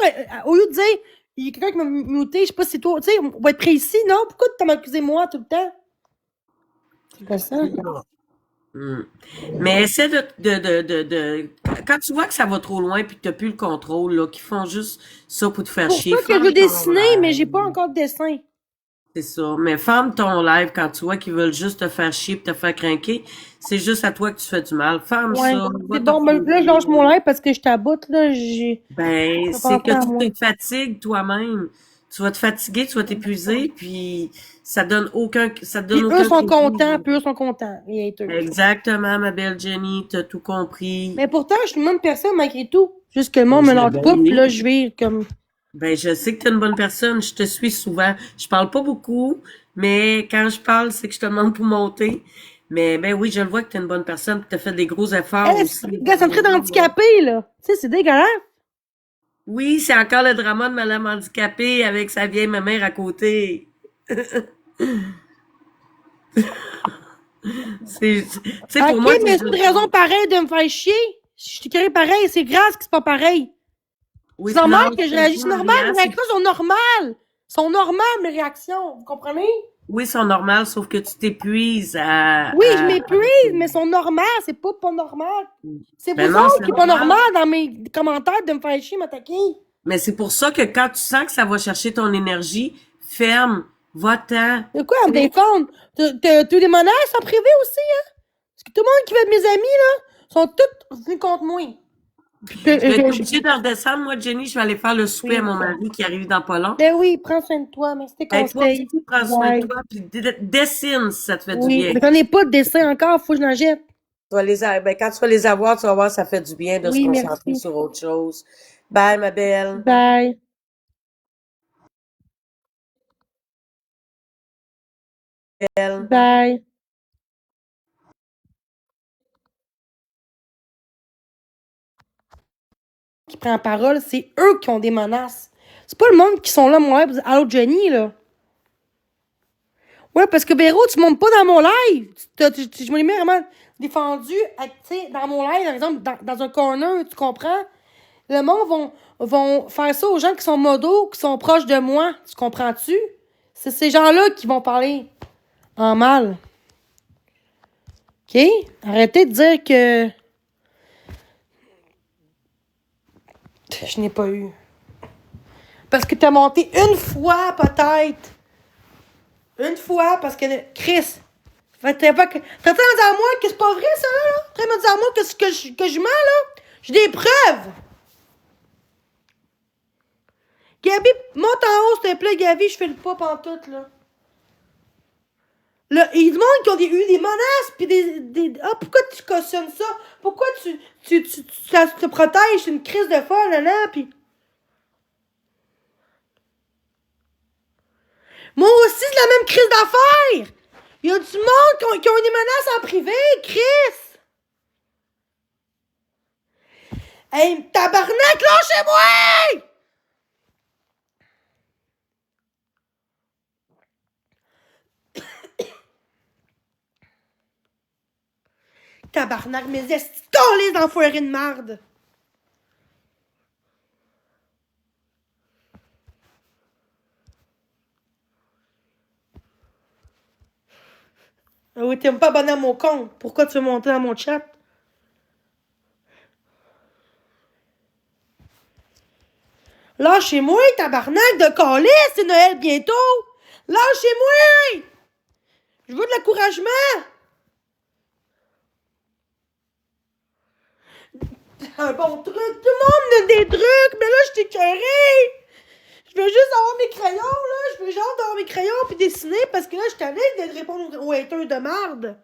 Au lieu de dire, il y a quelqu'un qui m'a muté, je sais pas si c'est toi. Tu sais, on va être précis, non? Pourquoi tu m'accuser moi tout le temps? C'est pas ça. Hmm. Mais essaie quand tu vois que ça va trop loin puis que t'as plus le contrôle, là, qu'ils font juste ça pour te faire Pour chier, ça que je veux ferme ton dessiner, mais j'ai pas live. encore de dessin. C'est ça. Mais ferme ton live quand tu vois qu'ils veulent juste te faire chier pis te faire craquer. C'est juste à toi que tu fais du mal. Ferme Ouais. ça, va C'est te bon, ben, là, je reposer. lâche mon live parce que je t'aboute, là. Ben, Ça c'est pense que à tu moi. te fatigues toi-même. Tu vas te fatiguer, tu vas t'épuiser, puis ça te Puis donne eux aucun sont crédit. contents, puis eux sont contents, les haters. Exactement, ma belle Jenny, t'as tout compris. Mais pourtant, je suis une bonne personne malgré tout. Juste que le monde me lâche Ben pas, puis oui. là, je vais comme. Ben, je sais que t'es une bonne personne, je te suis souvent. Je parle pas beaucoup, mais quand je parle, c'est que je te demande pour monter. Mais ben oui, je le vois que t'es une bonne personne, que t'as fait des gros efforts Hey, aussi. gars, ça me traite handicapé, là. Tu sais, c'est dégueulasse. Oui, c'est encore le drama de madame handicapée avec sa vieille mère à côté. Tu sais, Ok, pour moi, mais c'est une raison pareille de me faire chier. Je t'ai carré pareil, c'est grave ce qui se passe pareil. Oui, C'est normal non, que je c'est réagisse pas normal, rien, mes réactions sont normales. Sont normales, mes réactions, vous comprenez? oui, c'est normal, sauf que tu t'épuises Oui, je avec m'épuise, mais sont normales, c'est pas normal. C'est vous ben non, autres c'est qui est pas normal. normal dans mes commentaires de me faire chier, m'attaquer. Mais c'est pour ça que quand tu sens que ça va chercher ton énergie, ferme, va-t'en. De quoi à me Tu sais, défendre? T'as des menaces en privé aussi, hein? Parce que tout le monde qui va être mes amis, là, sont tous venus contre moi. Puis je vais être obligée de redescendre, moi, Jenny, je vais aller faire le souper à oui. mon mari qui arrive dans pas long. Ben oui, prends soin de toi, merci tes Ben, toi conseils. aussi, prends soin de Ouais. toi, puis dessine si ça te fait du Oui, bien. mais j'en ai pas de dessin encore, faut que je l'en jette. Ben, quand tu vas les avoir, tu vas voir, ça fait du bien de se Oui, concentrer merci. sur autre chose. Bye, ma belle. Bye. Belle. Bye. Qui prend la parole, c'est eux qui ont des menaces. C'est pas le monde qui sont là, moi, allô Jenny, là. Ouais, parce que Béro, tu montes pas dans mon live. Je me l'ai mis vraiment défendu, tu sais, dans mon live, par exemple, dans un corner, tu comprends? Le monde vont faire ça aux gens qui sont modos, qui sont proches de moi. Tu comprends-tu? C'est ces gens-là qui vont parler en mal. OK? Arrêtez de dire que je n'ai pas eu. Parce que t'as monté une fois, peut-être. Une fois, parce que Chris, t'es en train de me dire à moi que c'est pas vrai, ça, là? T'es en train de me dire à moi que je mens, là? J'ai des preuves! Gabi, monte en haut, s'il te plaît, Gabi, je fais le pas pantoute, là. Là, il y a du monde qui ont eu des menaces, pis ah, pourquoi tu cautionnes ça? Pourquoi tu te protèges? C'est une crise de folle, là, pis... Moi aussi, c'est la même crise d'affaires! Il y a du monde qui ont des menaces en privé, Chris! Hey, tabarnak, lâchez-moi! Tabarnak, mes estis d'enfoirés de marde! Ah oui, t'es même pas abonné à mon compte. Pourquoi tu veux monter dans mon chat? Lâchez-moi, tabarnak de calice, c'est Noël bientôt! Lâchez-moi! Je veux de l'encouragement! Un bon truc, tout le monde me donne des trucs, mais là, je t'ai curé! Je veux juste avoir mes crayons, là. Je veux genre avoir mes crayons puis dessiner parce que là, je t'avais de répondre aux haters de merde.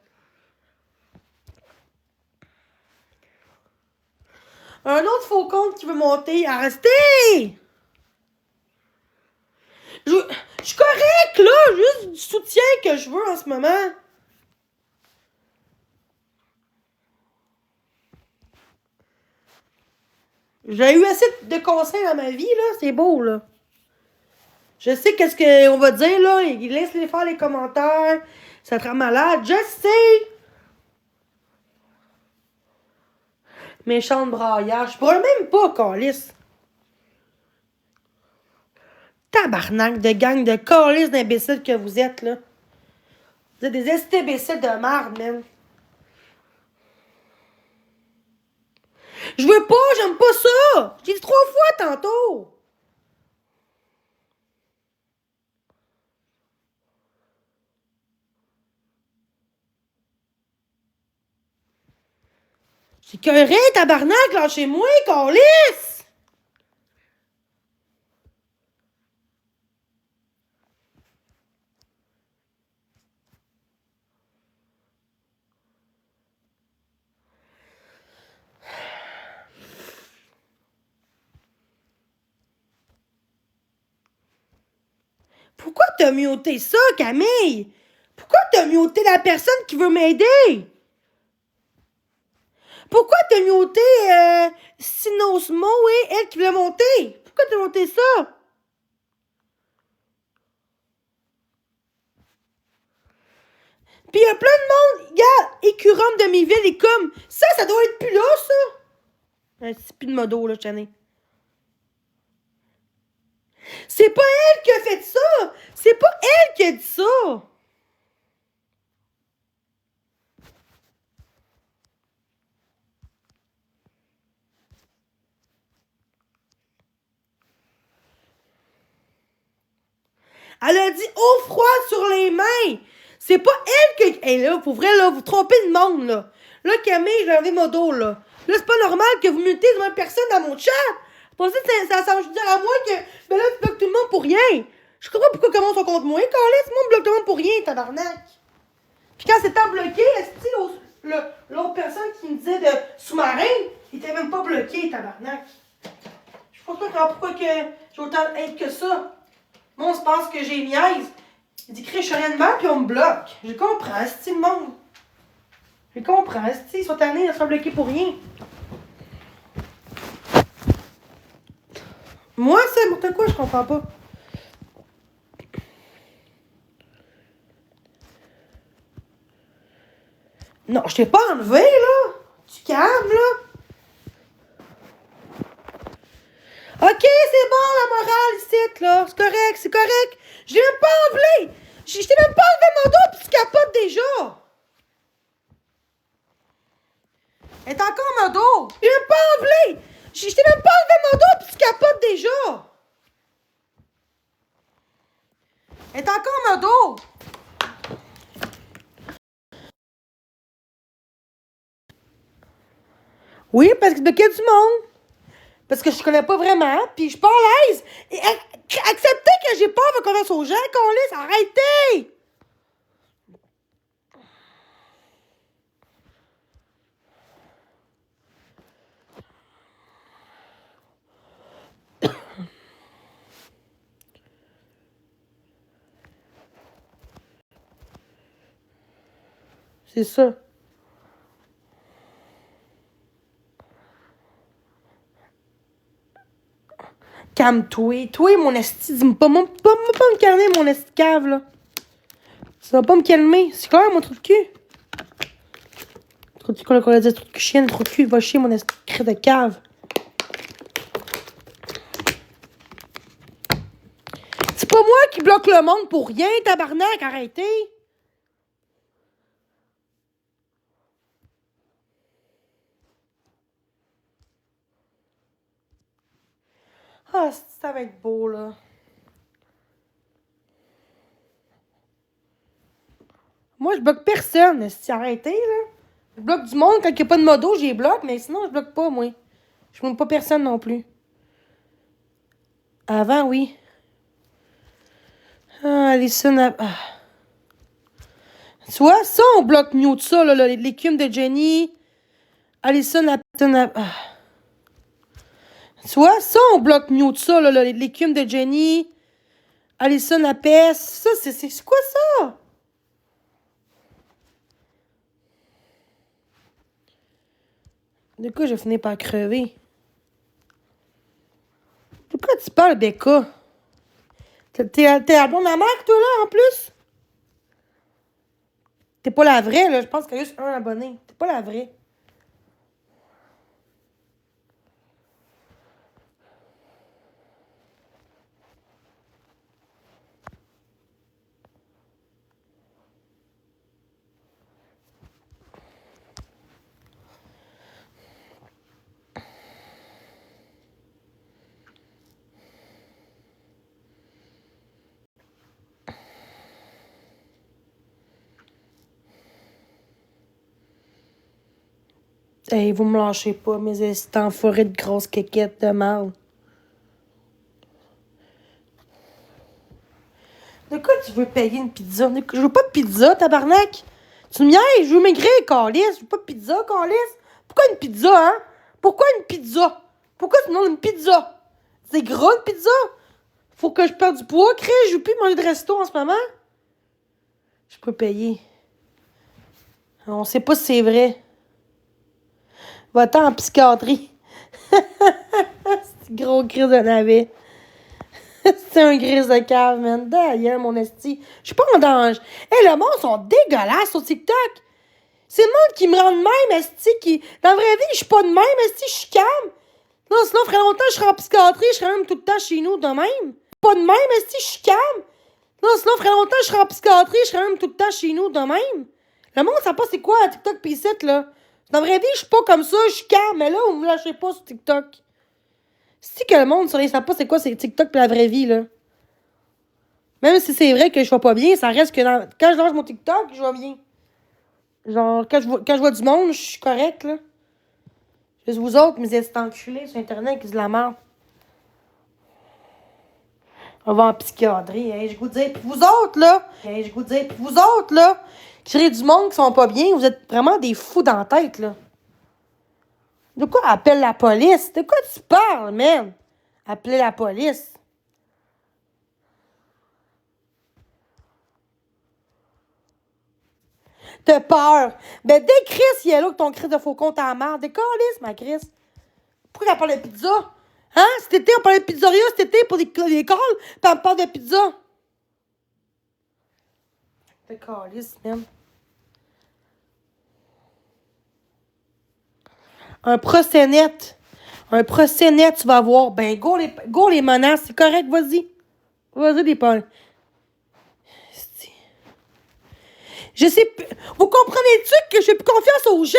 Un autre faux compte qui veut monter. Arrêtez! Je suis correct, là. Juste du soutien que je veux en ce moment. J'ai eu assez de conseils dans ma vie, là. C'est beau, là. Je sais qu'est-ce qu'on va dire, là. Laisse-les faire les commentaires. Ça te rend malade. Je sais. Méchante braillage. Je pourrais même pas, calice. Tabarnak de gang de calice d'imbéciles que vous êtes, là. Vous êtes des imbéciles de merde, man. Je veux pas, j'aime pas ça. J'ai dit 3 fois tantôt. J'ai écœuré, tabarnak, lâchez-moi, calice. Pourquoi t'as muté ça, Camille? Pourquoi t'as muté la personne qui veut m'aider? Pourquoi t'as muté Sinosmo et elle qui veut monter? Pourquoi t'as monté ça? Pis y a plein de monde, regarde, écureume de mes villes et comme, ça doit être plus là, ça. C'est plus de modo, là, Chaney. C'est pas elle qui a fait ça! C'est pas elle qui a dit ça! Elle a dit eau froide sur les mains! C'est pas elle qui... Hey, là, pour vrai, là, vous trompez le monde, là. Là, Camille, je vais enlever mon dos, là. Là, c'est pas normal que vous mutez de même personne dans mon chat! Pour ça, ça s'en dire à moi que... Ben là, tu bloques tout le monde pour rien! Je comprends pas pourquoi commence on contre moi, Carlis. Moi, on bloque tout le monde pour rien, tabarnak! Puis quand c'était bloqué, l'autre personne qui me disait de sous-marin, il était même pas bloqué, tabarnak. Je sais pas pourquoi que j'ai autant de haine que ça. Moi, on se pense que j'ai niaise. Il dit, crée, je suis rien de mal, puis on me bloque. Je comprends, c'est le monde. Je comprends, c'est ils sont tannés de se faire bloquer pour rien. Moi, c'est n'importe quoi, je comprends pas. Non, je t'ai pas enlevé, là. Tu calmes, là. OK, c'est bon, la morale, ici, là. C'est correct, c'est correct. Je l'ai même pas enlevé. Je t'ai même pas enlevé mon dos, puis tu capotes déjà. Elle est encore mon dos. Je l'ai même pas enlevé. Je t'ai même pas enlevé mon dos, puis tu capotes déjà. Elle est encore mon dos. Oui, parce que de quel du monde? Parce que je connais pas vraiment, puis je suis pas à l'aise. Et acceptez que j'ai peur de converser aux gens, qu'on laisse. Arrêtez! C'est ça. Calme-toi. Toi, mon esti, dis-moi pas me calmer, mon esti cave, là. Ça va pas me calmer. C'est clair, mon trou de cul? Trou de cul, qu'on a dit trou de cul chienne, trou de cul, va chier, mon esti de cave. C'est pas moi qui bloque le monde pour rien, tabarnak, arrêtez. Ah, ça va être beau, là. Moi, je bloque personne, arrêtez, là. Je bloque du monde quand il n'y a pas de modo, j'y bloque, mais sinon, je bloque pas, moi. Je bloque pas personne non plus. Avant, oui. Ah, Alison a... Ah. Tu vois, ça, on bloque mieux de ça, là, l'écume de Jenny. Alison a... Ah. Tu vois, ça, on bloque mieux de ça, là, l'écume de Jenny. Alison a peste. Ça, c'est quoi ça? De quoi je finis par crever? De quoi tu parles, Becca? T'es la blonde à Marc, toi, là, en plus? T'es pas la vraie, là. Je pense qu'il y a juste un abonné. T'es pas la vraie. Hey, vous me lâchez pas, mes enfoirés de grosses quéquettes de merde. De quoi tu veux payer une pizza? Je veux pas de pizza, tabarnak! Tu me niaises, je veux maigrir, calice. Je veux pas de pizza, calice. Pourquoi une pizza, hein? Pourquoi une pizza? Pourquoi tu demandes une pizza? C'est gros, une pizza? Faut que je perde du poids, crée. Je veux plus manger de resto en ce moment. Je peux payer. On sait pas si c'est vrai. Va-t'en en psychiatrie. C'est gros gris de navet. C'est un gris de cave, man. D'ailleurs, mon esti. Je suis pas en danger. Hey, le monde sont dégueulasses sur TikTok. C'est le monde qui me rend de même, esti. Dans la vraie vie, je suis pas de même, esti. Je suis calme. Non, sinon, ferait longtemps que je serais en psychiatrie, je serais même tout le temps chez nous de même. Pas de même, est-ce que je suis calme? Non, sinon, ferait longtemps que je serais en psychiatrie, je serais même tout le temps chez nous de même. Le monde, ça pas c'est quoi, TikTok pis site, là. Dans la vraie vie, je suis pas comme ça, je suis calme, mais là, vous me lâchez pas sur TikTok. C'est que le monde, ça ne sait pas c'est quoi, c'est TikTok pis la vraie vie, là. Même si c'est vrai que je vais pas bien, ça reste que quand je lance mon TikTok, je vais bien. Genre, quand je vois du monde, je suis correct, là. Juste vous autres, mes êtes enculés sur Internet qui se la merde. On va en psychiatrie, hein. Je vous dis, pis vous autres, là. Hein, je vous dis, pis vous autres, là. Qui créent du monde qui sont pas bien, vous êtes vraiment des fous dans la tête, là. De quoi appelle la police? De quoi tu parles, man? Appeler la police. T'as peur. Ben, dès Chris, il est là que ton Chris de faux compte à la merde. Décalisse, ma Chris. Pourquoi elle parle de pizza? Hein? Cet été, on parlait de pizzeria, cet été, pour l'école, puis on parle de pizza. Décalisse, man. Un procès net. Un procès net, tu vas voir. Ben, go les menaces, c'est correct, vas-y. Vas-y, des pas. Je sais plus. Vous comprenez-tu que je fais plus confiance aux gens?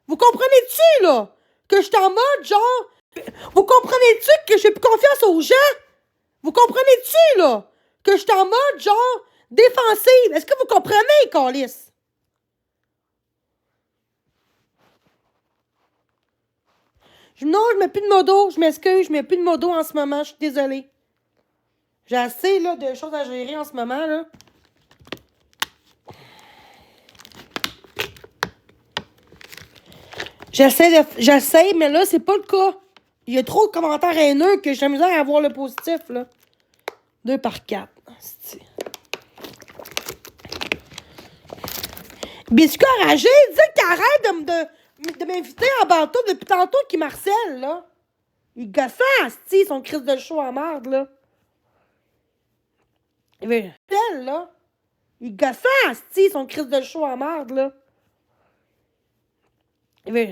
Vous comprenez-tu, là? Que je suis en mode, genre. Vous comprenez-tu que je fais plus confiance aux gens? Vous comprenez-tu, là? Que je suis en mode, genre, défensive. Est-ce que vous comprenez, Calice? Non, je mets plus de modo. Je m'excuse, je mets plus de modo en ce moment. Je suis désolée. J'ai assez, là, de choses à gérer en ce moment, là. J'essaie, mais là, c'est pas le cas. Il y a trop de commentaires haineux que j'ai la misère à voir le positif, là. 2 par 4. Biscuit enragé, dis qu'il arrête de m'inviter en bateau depuis tantôt qu'il m'harcèle, là. Il gossant, asti, son crise de chaud en merde, là. Il veut... là. Il gossant, asti, son crise de chaud en merde, là. Il veut...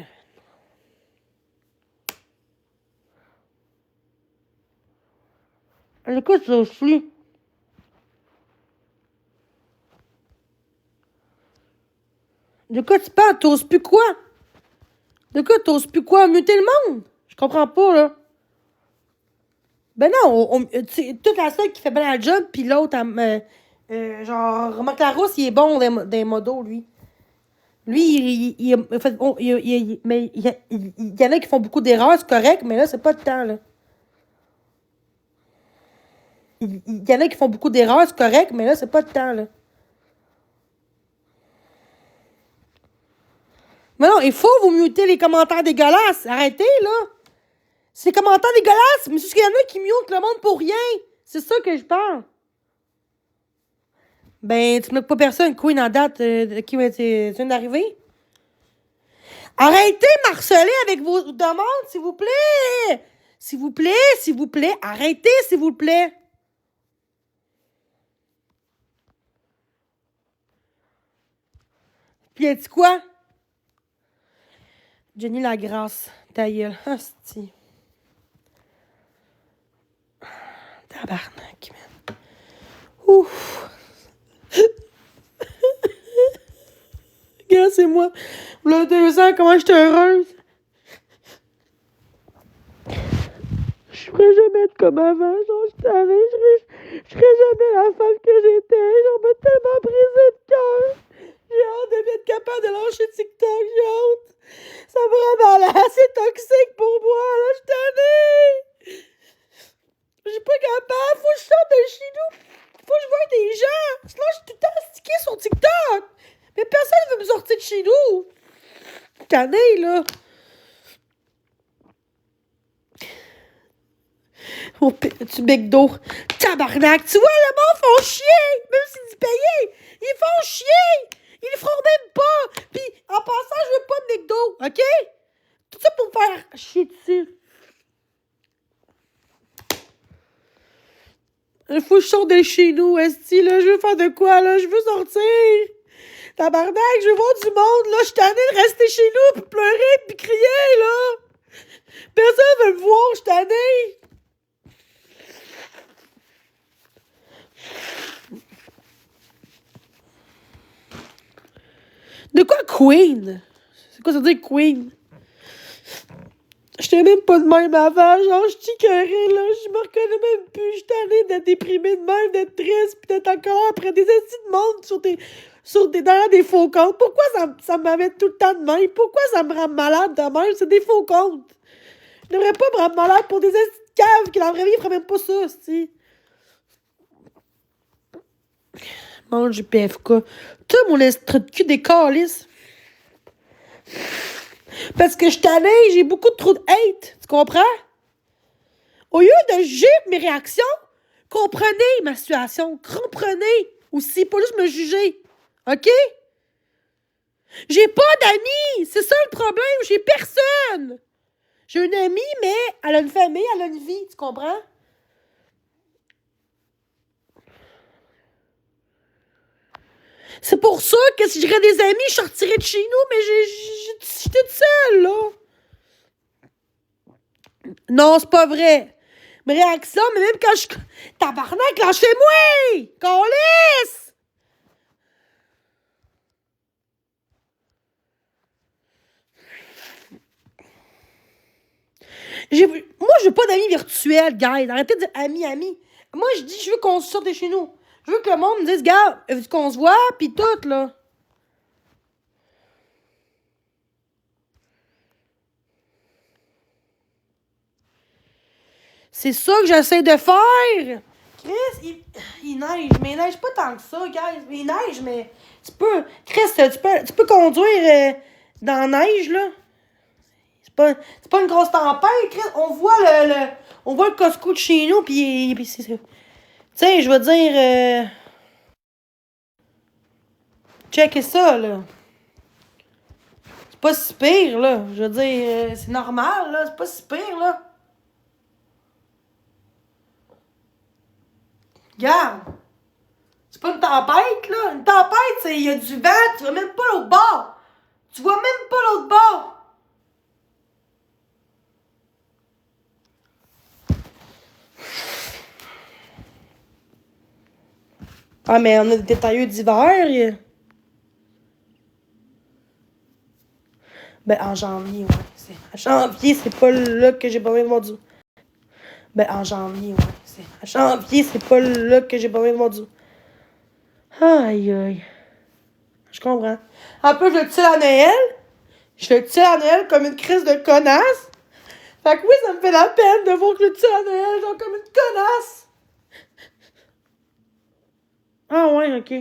Écoute, ça aussi. De quoi tu parles? T'oses plus quoi? De quoi t'oses plus quoi? Muter le monde? Je comprends pas, là. Ben non, toute la seule qui fait bien la job, puis l'autre, genre, remarque Larousse, il est bon des modos, lui. Lui, mais il y en a qui font beaucoup d'erreurs, c'est correct, mais là, c'est pas le temps, là. Il y en a qui font beaucoup d'erreurs, c'est correct, mais là, c'est pas le temps, là. Mais non, il faut vous muter les commentaires dégueulasses. Arrêtez, là. C'est les commentaires dégueulasses, mais c'est parce qu'il y en a qui mutent le monde pour rien. C'est ça que je parle. Ben, tu bloques pas personne. Queen en date qui vient d'arriver. Arrêtez de m'harceler avec vos demandes, s'il vous plaît. S'il vous plaît, s'il vous plaît. Arrêtez, s'il vous plaît. Puis, elle dit quoi? Jenny Lagrasse, ta gueule. Hostie. Tabarnak, man. Ouf. Regarde, c'est moi. Là, 2 ans, comment j'étais heureuse. Je ferais jamais être comme avant. Genre, je serais jamais la femme que j'étais. Genre, m'a tellement brisé de cœur. J'ai hâte de être capable de lâcher TikTok. J'ai hâte. Ça me rend malade. C'est toxique pour moi. Là, je suis tannée. Je suis pas capable. Faut que je sorte de chez nous. Faut que je voie des gens. Sinon, je suis tout le temps stickée sur TikTok. Mais personne ne veut me sortir de chez nous. Tannée, là. Oh, tu bec d'eau. Tabarnak. Tu vois, le monde font chier. Même s'ils disent payer. Ils font chier. Ils le feront même pas. Puis, en passant, je veux pas de McDo. OK? Tout ça pour me faire chier dessus. Il faut que je sorte de chez nous, esti, là. Je veux faire de quoi, là? Je veux sortir. Tabarnak, je veux voir du monde, là. Je suis tannée de rester chez nous, puis pleurer, puis crier, là. Personne veut me voir, je suis tannée. De quoi Queen? C'est quoi ça veut dire Queen? J'étais même pas de même avant, genre je t'écœurais, là, je me reconnais même plus, je suis tannée d'être déprimée de même, d'être triste, pis d'être encore après des estis de monde derrière des faux comptes. Pourquoi ça m'avait tout le temps de même? Pourquoi ça me rend malade de même? C'est des faux comptes. Je devrais pas me rendre malade pour des estis de caves qui dans la vraie vie, ils feraient même pas ça, c'ti. Mange du PFK. Tout mon estro de cul des calices. Parce que je suis tannée, j'ai beaucoup trop de hate. Tu comprends? Au lieu de juger mes réactions, comprenez ma situation. Comprenez aussi, pas juste me juger. OK? J'ai pas d'amis. C'est ça le problème. J'ai personne. J'ai une amie, mais elle a une famille, elle a une vie. Tu comprends? C'est pour ça que si j'aurais des amis, je sortirais de chez nous, mais j'étais toute seule, là. Non, c'est pas vrai. Mes réactions, mais même quand je... Tabarnak, lâchez-moi! Câlisse! Moi, je veux pas d'amis virtuels, guys. Arrêtez de dire amis. Moi, je dis, je veux qu'on sorte de chez nous. Je veux que le monde me dise, gars, veux-tu qu'on se voit, pis tout, là. C'est ça que j'essaie de faire. Chris, il neige, mais il neige pas tant que ça, guys. Il neige, mais Chris, tu peux conduire dans la neige, là. C'est pas une grosse tempête, Chris. On voit le Costco de chez nous, puis c'est ça. Tu sais, je veux dire, checkez ça, là. C'est pas si pire, là. Je veux dire, c'est normal, là. C'est pas si pire, là. Regarde. C'est pas une tempête, là. Une tempête, il y a du vent, tu vois même pas l'autre bord. Tu vois même pas l'autre bord. Ah, mais on a des détailleux d'hiver. Ben, en janvier, ouais. En janvier, c'est pas là que j'ai besoin de voir du... Ben, en janvier, ouais. En janvier, c'est pas là que j'ai besoin de voir du... Aïe, aïe. Je comprends. En plus, je le tire à Noël. Je le tire à Noël comme une crise de connasse. Fait que oui, ça me fait la peine de voir que je le tire à Noël, genre comme une connasse. Ah ouais, ok.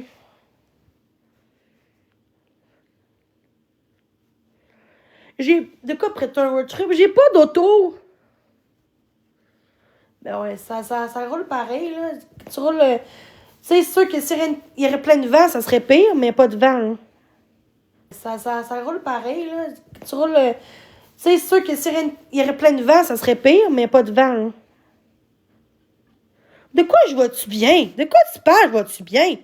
J'ai... De quoi prêter un road trip? J'ai pas d'auto. Ben ouais, ça roule pareil, là. Tu roules... Tu sais, c'est sûr que s'il y aurait plein de vent, ça serait pire, mais pas de vent, là. Ça roule pareil, là. Tu roules... Tu sais, c'est sûr que s'il y aurait plein de vent, ça serait pire, mais pas de vent, là. De quoi je vois-tu bien? De quoi tu parles, je vois-tu bien?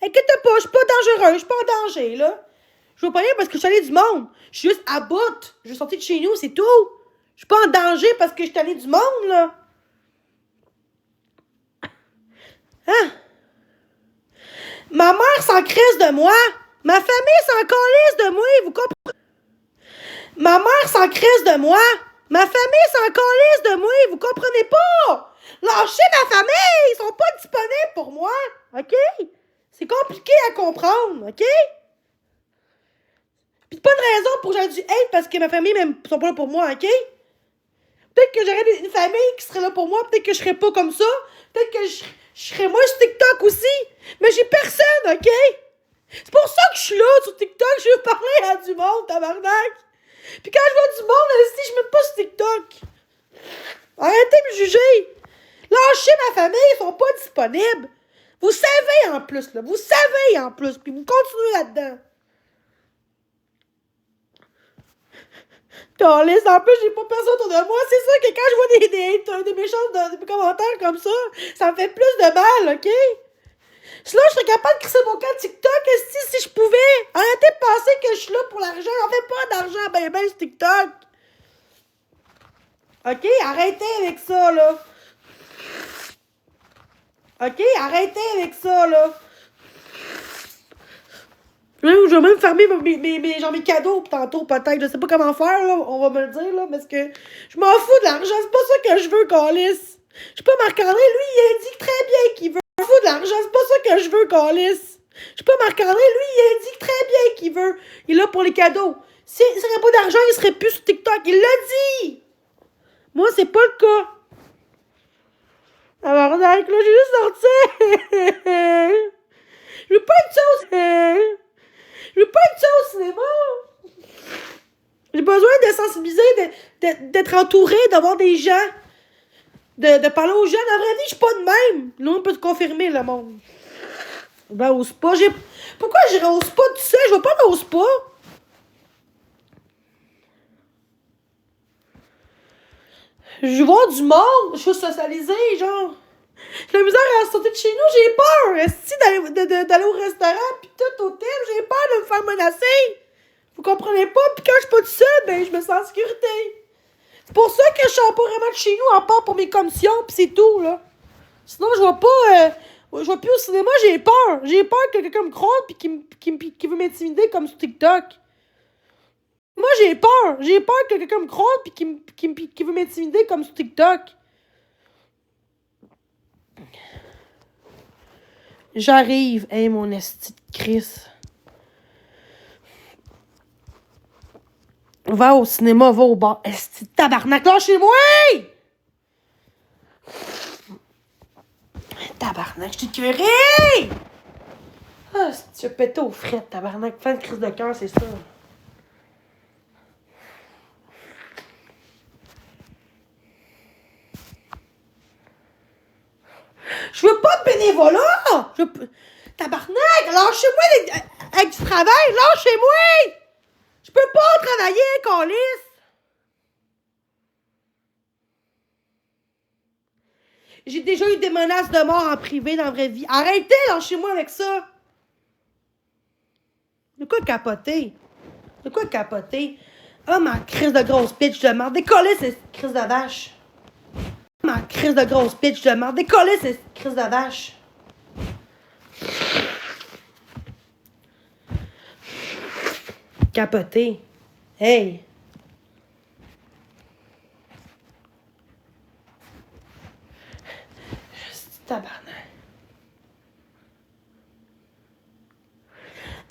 Inquiète pas, je suis pas dangereuse, je suis pas en danger, là. Je vois pas rien parce que je suis allée du monde. Je suis juste à bout. Je suis sortie de chez nous, c'est tout. Je suis pas en danger parce que je suis allée du monde, là. Hein? Ma mère s'en crisse de moi. Ma famille s'en calisse de moi, vous comprenez? Ma mère s'en crisse de moi. Ma famille s'en calisse de moi, vous comprenez pas? Lâchez ma famille, ils sont pas disponibles pour moi, OK? C'est compliqué à comprendre, OK? Pis pas de raison pour que j'aie du hate parce que ma famille même sont pas là pour moi, OK? Peut-être que j'aurais une famille qui serait là pour moi, peut-être que je serais pas comme ça, peut-être que je serais moi sur TikTok aussi, mais j'ai personne, OK? C'est pour ça que je suis là sur TikTok, je veux parler à du monde, tabarnak! Puis quand je vois du monde, je suis même pas sur TikTok. Arrêtez de me juger! Lâchez ma famille, ils sont pas disponibles. Vous savez en plus, là. Vous savez en plus, puis vous continuez là-dedans. Calisse, en plus, j'ai pas personne autour de moi. C'est sûr que quand je vois des méchants des commentaires comme ça me fait plus de mal, OK? Sinon, je serais capable de crisser mon camp TikTok si je pouvais. Arrêtez de penser que je suis là pour l'argent. J'en fais pas d'argent, ben sur TikTok. OK? Arrêtez avec ça, là. OK? Arrêtez avec ça, là. Je vais même fermer genre mes cadeaux tantôt, peut-être. Je sais pas comment faire, là. On va me le dire, là. Parce que je m'en fous de l'argent. C'est pas ça que je veux, Calice. Je suis pas Marc-André. Lui, il indique très bien qu'il veut. Je m'en fous de l'argent. C'est pas ça que je veux, Calice. Je suis pas Marc-André. Lui, il indique très bien qu'il veut. Il est là pour les cadeaux. S'il serait pas d'argent, il serait plus sur TikTok. Il l'a dit. Moi, c'est pas le cas. Alors, là, j'ai juste sorti. Je veux pas être ça Je veux pas être ça au cinéma. J'ai besoin de sensibiliser, d'être entouré, d'avoir des gens, de parler aux jeunes. En vrai vie, je suis pas de même. Là, on peut te confirmer, le monde. Ben, au spa, pourquoi j'irais au spa tout seul? Je vais pas aller au spa. Je vais voir du monde. Je suis socialisée, genre. J'ai la misère à sortir de chez nous, j'ai peur. Si d'aller au restaurant, pis tout au thème, j'ai peur de me faire menacer. Vous comprenez pas? Pis quand je suis pas toute seule, ben je me sens en sécurité. C'est pour ça que je sors pas vraiment de chez nous, à part pour mes commissions, pis c'est tout, là. Sinon, je vais pas... je vais plus au cinéma, j'ai peur. J'ai peur que quelqu'un me croise pis qui veut m'intimider comme sur TikTok. Moi, j'ai peur. J'ai peur que quelqu'un me croise pis qui veut m'intimider comme sur TikTok. J'arrive. Hey, mon esti de Chris. Va au cinéma, va au bar. Esti de tabarnak, lâchez-moi! Tabarnak, je t'ai curé! Ah, tu as pété aux frettes, tabarnak. Fin de crise de cœur, c'est ça. Je veux pas de bénévolat! Tabarnak! Lâchez-moi avec du travail! Lâchez-moi! Je peux pas travailler, câlisse! J'ai déjà eu des menaces de mort en privé dans la vraie vie. Arrêtez, lâchez-moi avec ça! De quoi capoter? De quoi capoter? Ah, ma crise de grosse pitch de merde. Décollez cette crise de vache! Ma crise de grosse pitch de merde. Décollez cette crise de vache! Capoter. Hey! Tabarnak.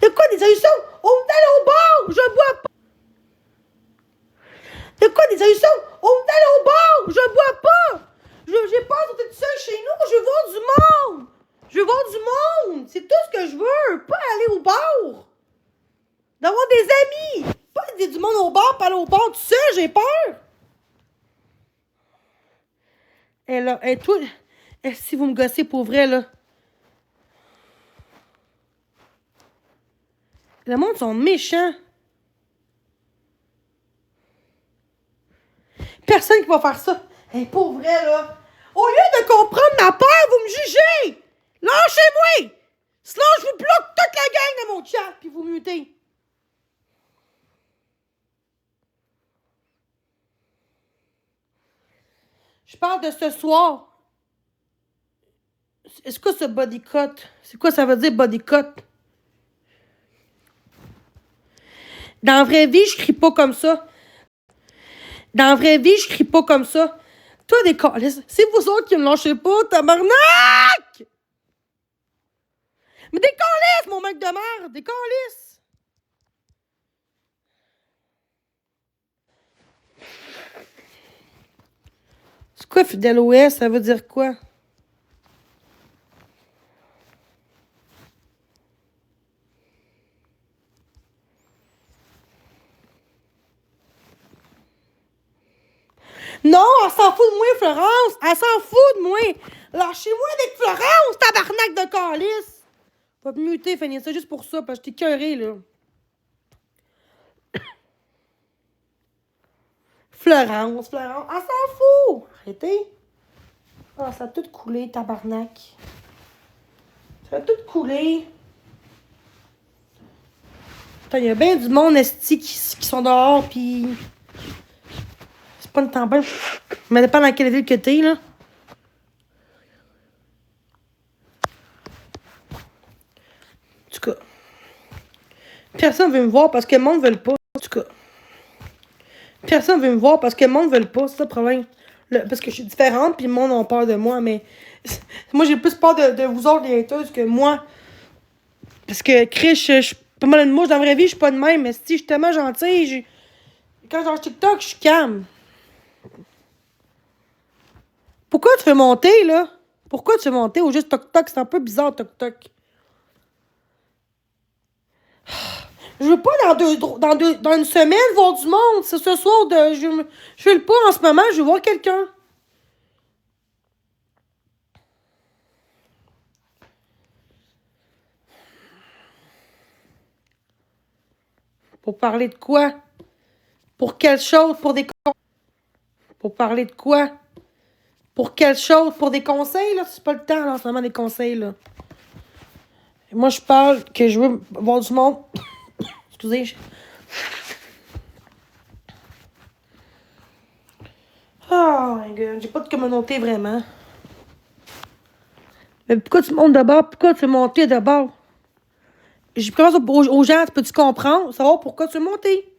De quoi des solutions? On est allé au bar! Je bois pas! De quoi des solutions? On est allé au bar! Je bois pas! J'ai pas sorti tout seul chez nous! Je veux voir du monde! Je veux voir du monde! C'est tout ce que je veux! Pas aller au bar! D'avoir des amis! Pas aider du monde au bar, pas aller au bar tout seul, j'ai peur! Et là, et toi, si vous me gossez pour vrai, là. Le monde sont méchants. Personne qui va faire ça. Hey, pour vrai, là. Au lieu de comprendre ma peur, vous me jugez! Lâchez-moi! Sinon, je vous bloque toute la gang de mon chat, puis vous mutez. Je parle de ce soir. Est-ce que ce body cut? C'est quoi ça veut dire body cut? Dans la vraie vie, je crie pas comme ça. Dans la vraie vie, je crie pas comme ça. Toi, des calices, c'est vous autres qui me lâchez pas, tabarnak! Mais des calices, mon mec de merde, des calices! C'est quoi fidèle OS? Ça veut dire quoi? Non, elle s'en fout de moi, Florence! Elle s'en fout de moi! Lâchez-moi avec Florence, tabarnak de calice! Va te muter, Fanny, c'est juste pour ça, parce que je t'ai cœuré, là. Florence, elle s'en fout! Arrêtez! Ah, ça a tout coulé, tabarnak. Ça a tout coulé. Il y a bien du monde, esti, qui sont dehors, pis... C'est pas le temps bien. Mais dépend dans quelle ville que t'es, là. En tout cas. Personne veut me voir parce que le monde veut pas. En tout cas. Personne veut me voir parce que le monde veut pas. C'est ça le problème. Parce que je suis différente, puis le monde a peur de moi, mais... moi, j'ai plus peur de vous autres, les haters, que moi. Parce que, Chris, je suis pas mal de mouche. Dans la vraie vie, je suis pas de même, mais si je suis tellement gentille, quand je lance TikTok, je suis calme. Pourquoi tu veux monter, là? Pourquoi tu veux monter au juste toc-toc? C'est un peu bizarre, toc-toc. Je veux pas dans une semaine voir du monde. C'est ce soir de. Je veux pas en ce moment, je veux voir quelqu'un. Pour parler de quoi? Pour quelle chose? Pour parler de quoi? Pour quelle chose? Pour des conseils, là? C'est pas le temps, là, en ce moment, des conseils, là. Et moi, je parle que je veux voir du monde. Excusez. Oh my god, j'ai pas de communauté vraiment. Mais pourquoi tu montes d'abord? Pourquoi tu veux monter d'abord? Je commence aux gens, peux-tu comprendre? Savoir pourquoi tu veux monter?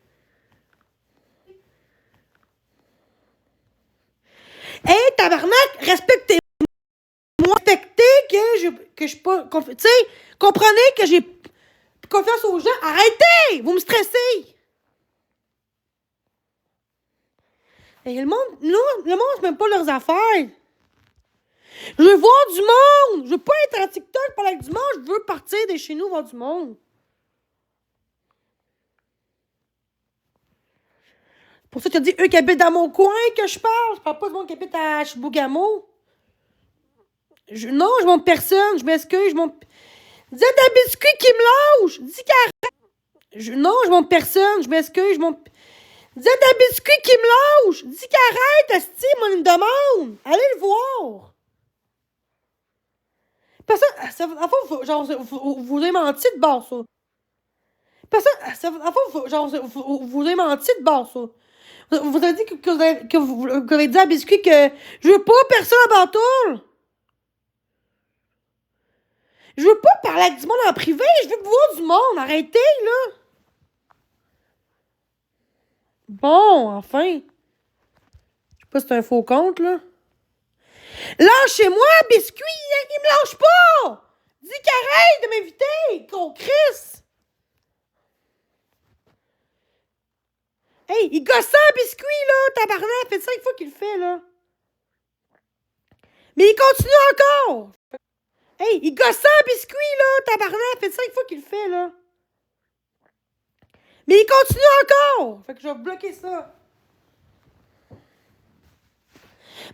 Hey, tabarnak, respectez-moi. Respectez que je suis pas... Tu sais, comprenez que j'ai confiance aux gens. Arrêtez! Vous me stressez! Et le monde, non, le monde, c'est même pas leurs affaires. Je veux voir du monde. Je veux pas être en TikTok parler avec du monde. Je veux partir de chez nous voir du monde. Pour ça, tu as dit eux qui habitent dans mon coin que je parle. Je parle pas du monde qui habite à Chibougamau. Non, je monte personne. Je m'excuse. Dis à ta biscuit qui me lâche. Dis qu'arrête. Non, je monte personne. Je m'excuse. Dis à ta biscuit qui me lâche. Dis qu'arrête, asti, moi, il me demande. Allez le voir. Personne, en fait, genre, vous avez menti de bord, ça. Personne, en fait, genre, vous avez menti de bord, ça. Vous avez dit que vous avez dit à Biscuit que je veux pas personne à Bantoul. Je veux pas parler avec du monde en privé, je veux voir du monde. Arrêtez, là. Bon, enfin. Je sais pas si c'est un faux compte, là. Lâchez-moi, Biscuit, il me lâche pas. Dis qu'il arrête de m'inviter, gros Chris. Hey, il gosse un Biscuit, là, tabarnak. Ça fait 5 fois qu'il le fait, là. Mais il continue encore. Hey, il gosse un Biscuit, là, tabarnak. Ça fait 5 fois qu'il le fait, là. Mais il continue encore. Fait que je vais bloquer ça.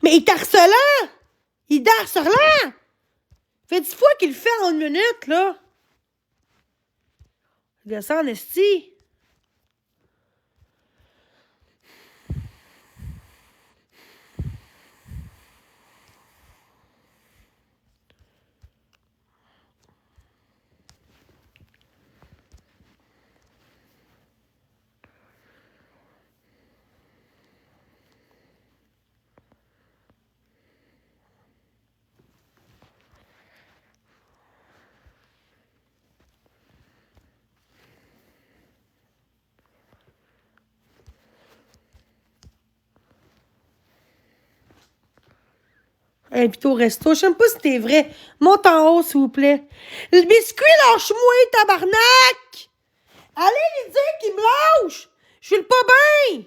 Mais il est harcelant. Il est harcelant. Fait 10 fois qu'il le fait en 1 minute, là. Gossant en esti. Invité au resto. Je sais même pas si t'es vrai. Monte en haut, s'il vous plaît. Le biscuit, lâche-moi, tabarnak! Allez lui dire qu'il me lâche! Je suis le pas bien!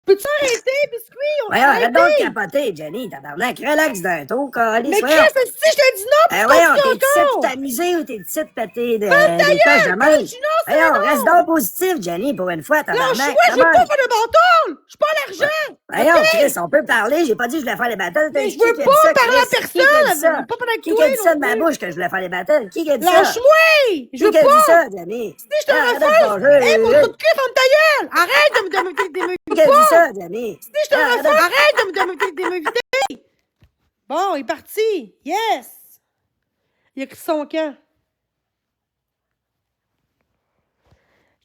Peux-tu arrêter, biscuit? Voyons, arrête donc de capoter, Jenny, tabarnak. Relax d'un tour, câlisse. Mais Chris, si je te dis non, voyons, tu t'es ici pour encore! t'amuser ou t'es ici pour péter des Ta tâches de gueule! main? Je dis non, c'est Voyons, non! reste donc positif, Jenny, pour une fois, tabarnak. Lâche-moi, je veux pas faire de bâton! Je suis pas à l'argent! Voyons, Ok? Chris, on peut parler. J'ai pas dit que je voulais faire les battles. Mais je veux pas parler à personne! Qui a dit ça? Pas parler avec Qui toi, a dit ça de non ma plus. bouche que je voulais faire les battles? Qui a dit ça? Lâche-moi! Je veux Qui a dit pas! ça, Jenny? Si je te Arrête de refuse! ton jeu. Hey, mon trou de cul, ferme ta gueule! Arrête de me Qui a dit ça, Jenny? Si je te refuse, arrête de m'inviter! Bon, il est parti! Yes! Il a écrit son camp.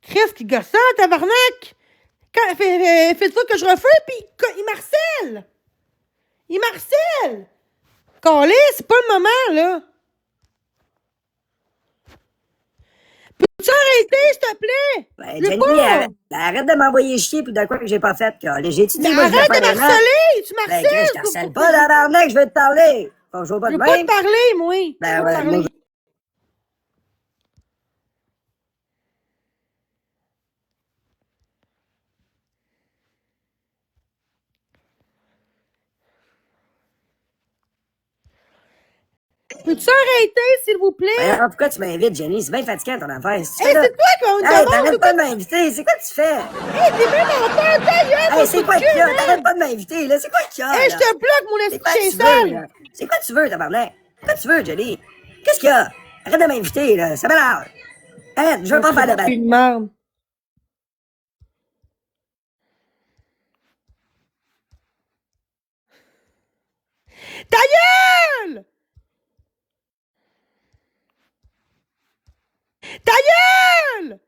Qu'est-ce qui gossant, tabarnak? Quand fait ça que je refais, puis il m'harcèle. Il m'harcèle. Calé, c'est pas le moment, là. Peux-tu arrêter, s'il te plaît? Ben, Je veux Jenny, pas. arrête de m'envoyer chier pour de quoi que j'ai pas fait. J'ai-tu dit, Mais moi, je vais arrête de faire un an? m'harceler. Tu Ben, Chris, m'harcèles. je t'harcèle pas, tabarnak, je veux te parler. Faut jouer pas Je de veux pas te même. parler, moi. Je veux Ben, pas ouais, te parler. moi, Peux-tu arrêter, s'il vous plaît? ben, alors, pourquoi tu m'invites, Jenny? C'est bien fatigant, ton affaire. Si tu Hey, fais là- c'est toi qu'on me Hey, demande. t'arrêtes pas de m'inviter. C'est quoi que tu fais? Hey, t'es même en temps, ta gueule, Hey, mon c'est coup quoi de qu'il y a? cul, T'arrêtes man. pas de m'inviter, là. C'est quoi qu'il y a, Hey, là? je te bloque, mon C'est quoi que esti tu veux, sale. là? C'est quoi que tu veux, tabarnak? Quoi tu veux, Jenny? Qu'est-ce qu'il y a? Arrête de m'inviter, là. Ça m'énerve. Arrête, je veux pas faire de batte. Une merde. Ta gueule! Ta gueule!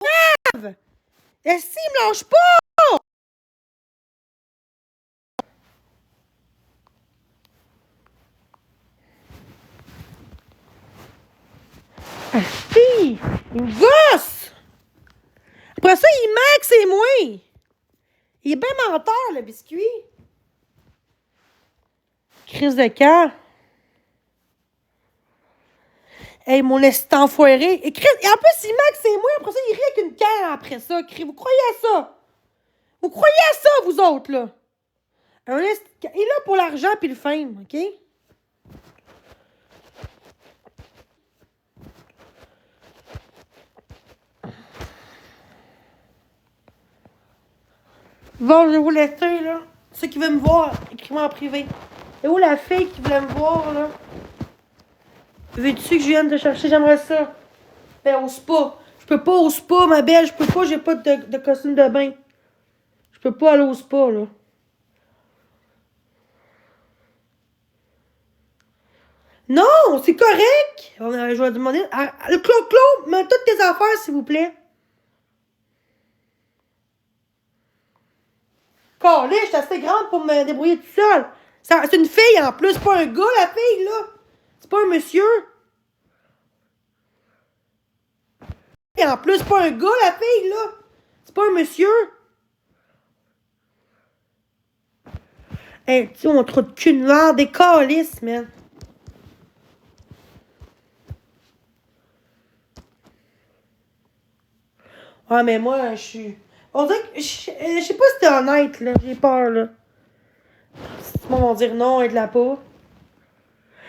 Grave! Est-ce qu'il me lâche pas? Asti! Il me gosse! Après ça, il manque, c'est moi! Il est bien menteur, le biscuit! Crise de cœur! Hey, mon esti enfoiré! Et en plus, il manque, c'est moi! Après ça, il rit avec une canne après ça! Vous croyez à ça? Vous croyez à ça, vous autres, là? Il est là pour l'argent puis le fame, OK? Bon, je vais vous laisser, là. Ceux qui veulent me voir, écrivez-moi en privé. Et où la fille qui voulait me voir, là? Veux-tu que je vienne te chercher? J'aimerais ça. Ben, au spa. Je peux pas au spa, ma belle. Je peux pas, j'ai pas de costume de bain. Je peux pas aller au spa, là. Non, c'est correct. Je vais demander. Claude, mets toutes tes affaires, s'il vous plaît. Calé, je suis assez grande pour me débrouiller toute seule. C'est une fille en plus, pas un gars, la fille, là. C'est pas un monsieur. Et en plus, pas un gars, la fille, là. C'est pas un monsieur. Hey, tu sais, on trouve de cul noir, des calices, man. Ouais, mais moi, je suis. On dirait que. Je sais pas si t'es honnête, là. J'ai peur, là. Si tout le monde va dire non, aide-la pas.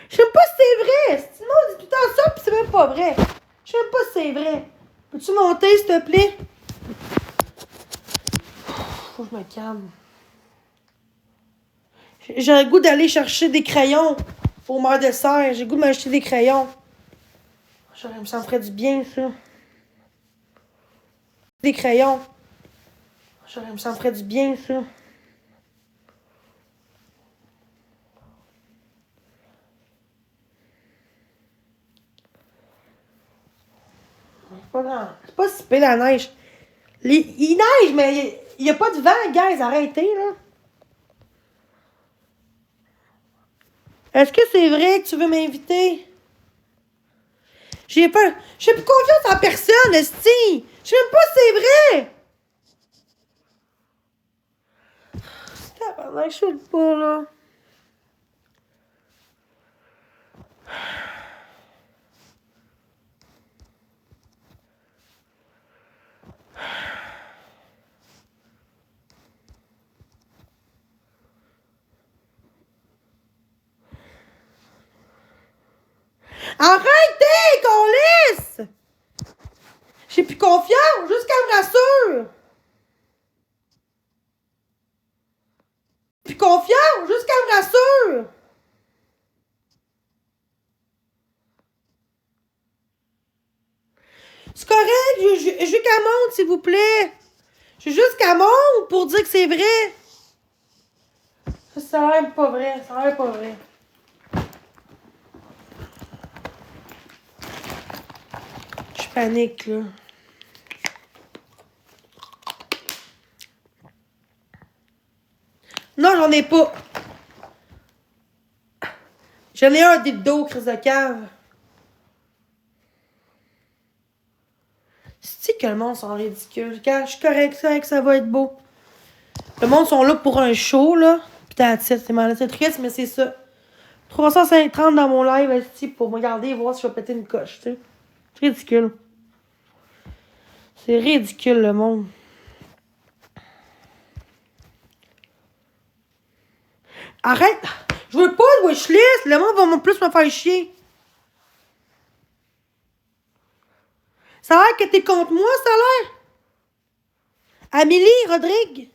Je sais même pas si c'est vrai. Si tout le monde dit tout le temps ça, pis c'est même pas vrai. Je sais même pas si c'est vrai. Peux-tu monter, s'il te plaît? Faut que je me calme. J'ai le goût d'aller chercher des crayons au mar de serre. J'ai le goût de m'acheter des crayons. Ça me ferait du bien, ça. Des crayons. Ça me ferait du bien, ça. C'est pas si pire la neige. Il neige, mais il y a pas de vent, guys. Arrêtez, là. Est-ce que c'est vrai que tu veux m'inviter? J'ai peur. J'ai plus confiance en personne, esti. Je sais même pas si c'est vrai. Tabarnak, je suis pas, là. Arrêtez, qu'on laisse! J'ai plus confiance, juste qu'elle me rassure. Plus confiance, juste qu'elle me rassure. C'est correct, je veux qu'elle monte, s'il vous plaît. Je veux juste qu'elle monte pour dire que c'est vrai. Ça a l'air pas vrai, ça a l'air pas vrai. Je panique, là. Non, j'en ai pas. J'en ai un dildo, crise de cave. C'est que le monde sont ridicules. Quand je suis correct, ça va être beau. Le monde sont là pour un show, là. Pis c'est triste, mais c'est ça. 330 dans mon live, esti, pour me regarder et voir si je vais péter une coche, tu sais. C'est ridicule. C'est ridicule, le monde. Arrête! Je veux pas de wishlist! Le monde va plus me faire chier. Ça a l'air que t'es contre moi, ça a l'air. Amélie, Rodrigue.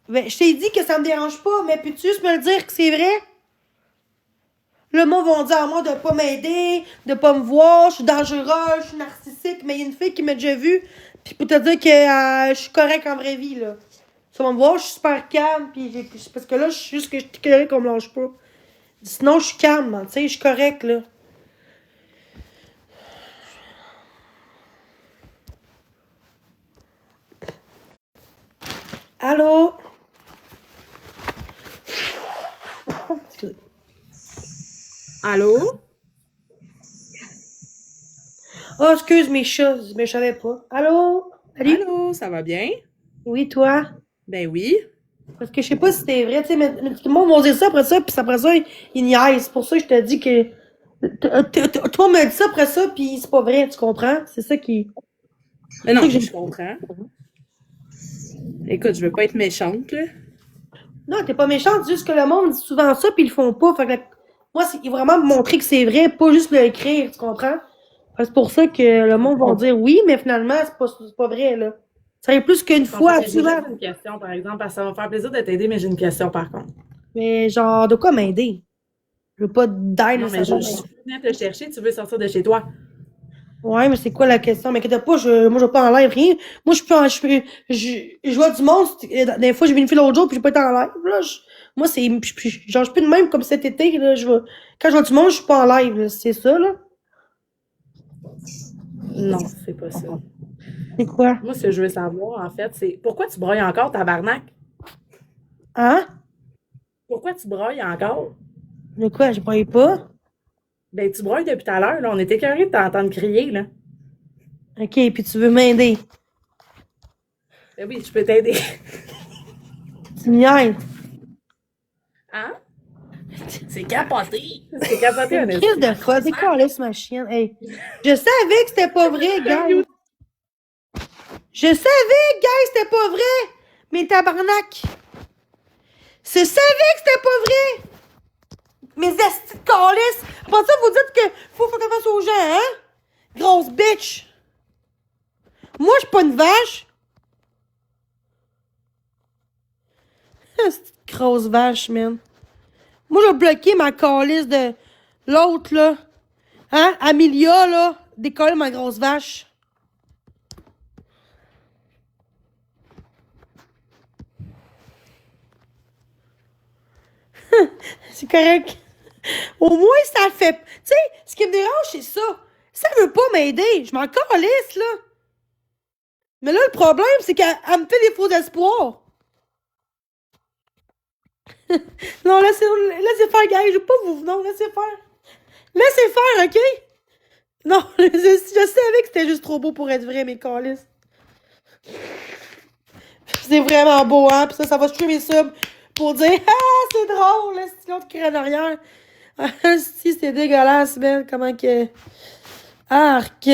Ben, je t'ai dit que ça me dérange pas, mais peux-tu juste me le dire que c'est vrai? Le monde va dire à moi de pas m'aider, de pas me voir, je suis dangereuse, je suis narcissique, mais il y a une fille qui m'a déjà vue, puis pour te dire que je suis correcte en vraie vie, là. Ça va me voir, je suis super calme, puis parce que là, je suis juste que je suis correcte qu'on me lâche pas. Sinon, je suis calme, tu sais, je suis correcte, là. Allô? Excusez. Allô? Oh, excuse mes chats, mais je savais pas. Allô? Salut? Allô, ça va bien? Oui, toi? Ben oui. Parce que je sais pas si c'était vrai, tu sais, mais tout le monde va dire ça après ça, puis après ça, il niaise. C'est pour ça que je te dis que. Toi, me dit ça après ça, puis c'est pas vrai, tu comprends? C'est ça qui. Mais non, C'est que je comprends. Écoute, je veux pas être méchante, là. Non, t'es pas méchante, c'est juste que le monde dit souvent ça, puis ils le font pas. Fait que moi, c'est vraiment me montrer que c'est vrai, pas juste le écrire, tu comprends? Fait que c'est pour ça que le monde va dire oui, mais finalement, c'est pas vrai, là. Ça arrive plus qu'une fois, J'ai souvent. juste une question, par exemple, parce que ça va me faire plaisir de t'aider, mais j'ai une question, par contre. Mais genre, de quoi m'aider? Je veux pas d'aide, Non, mais je venais te chercher, tu veux sortir de chez toi. Ouais, mais c'est quoi la question? Mais inquiète pas, moi, je vais pas en live, rien. Moi, je vois du monde. Des fois, j'ai vu une fille l'autre jour, puis je vais pas être en live, là. Moi, genre, je suis plus de même comme cet été, là. Quand je vois du monde, je suis pas en live, là. C'est ça, là. Non, c'est pas ça. C'est quoi? Moi, ce que je veux savoir, en fait, c'est pourquoi tu broyes encore, tabarnak? Hein? Pourquoi tu broyes encore? De quoi? Je croyais pas. Ben, tu broyes depuis tout à l'heure, là. On était curieux de t'entendre crier, là. Ok, puis tu veux m'aider. Ben oui, je peux t'aider. Tu me niaises. Hein? C'est capoté. C'est capoté, honnêtement. Qu'est-ce de quoi? C'est quoi, laisse ma chienne? Hey, je savais que c'était pas vrai, gars. Je savais, gars, que c'était pas vrai. Mais tabarnak. Je savais que c'était pas vrai. Mes estis de calice. Après ça, vous dites que faut faire face aux gens, hein? Grosse bitch. Moi, je suis pas une vache. Cette grosse vache, man. Moi, je vais bloquer ma calice de l'autre, là. Hein? Amelia, là. Décolle ma grosse vache. C'est correct. Au moins, ça fait. Tu sais, ce qui me dérange, c'est ça. Ça veut pas m'aider. Je m'en calisse, là. Mais là, le problème, c'est qu'elle me fait des faux espoirs. Non, laissez faire, gars. Je veux pas vous. Non, laissez faire. Laissez faire, OK? Non, je savais que c'était juste trop beau pour être vrai, mes calices. C'est vraiment beau, hein? Puis ça va tuer mes subs pour dire ah, c'est drôle, c'est l'autre qui est en arrière. Si, c'est dégueulasse, man. Comment que. Arc.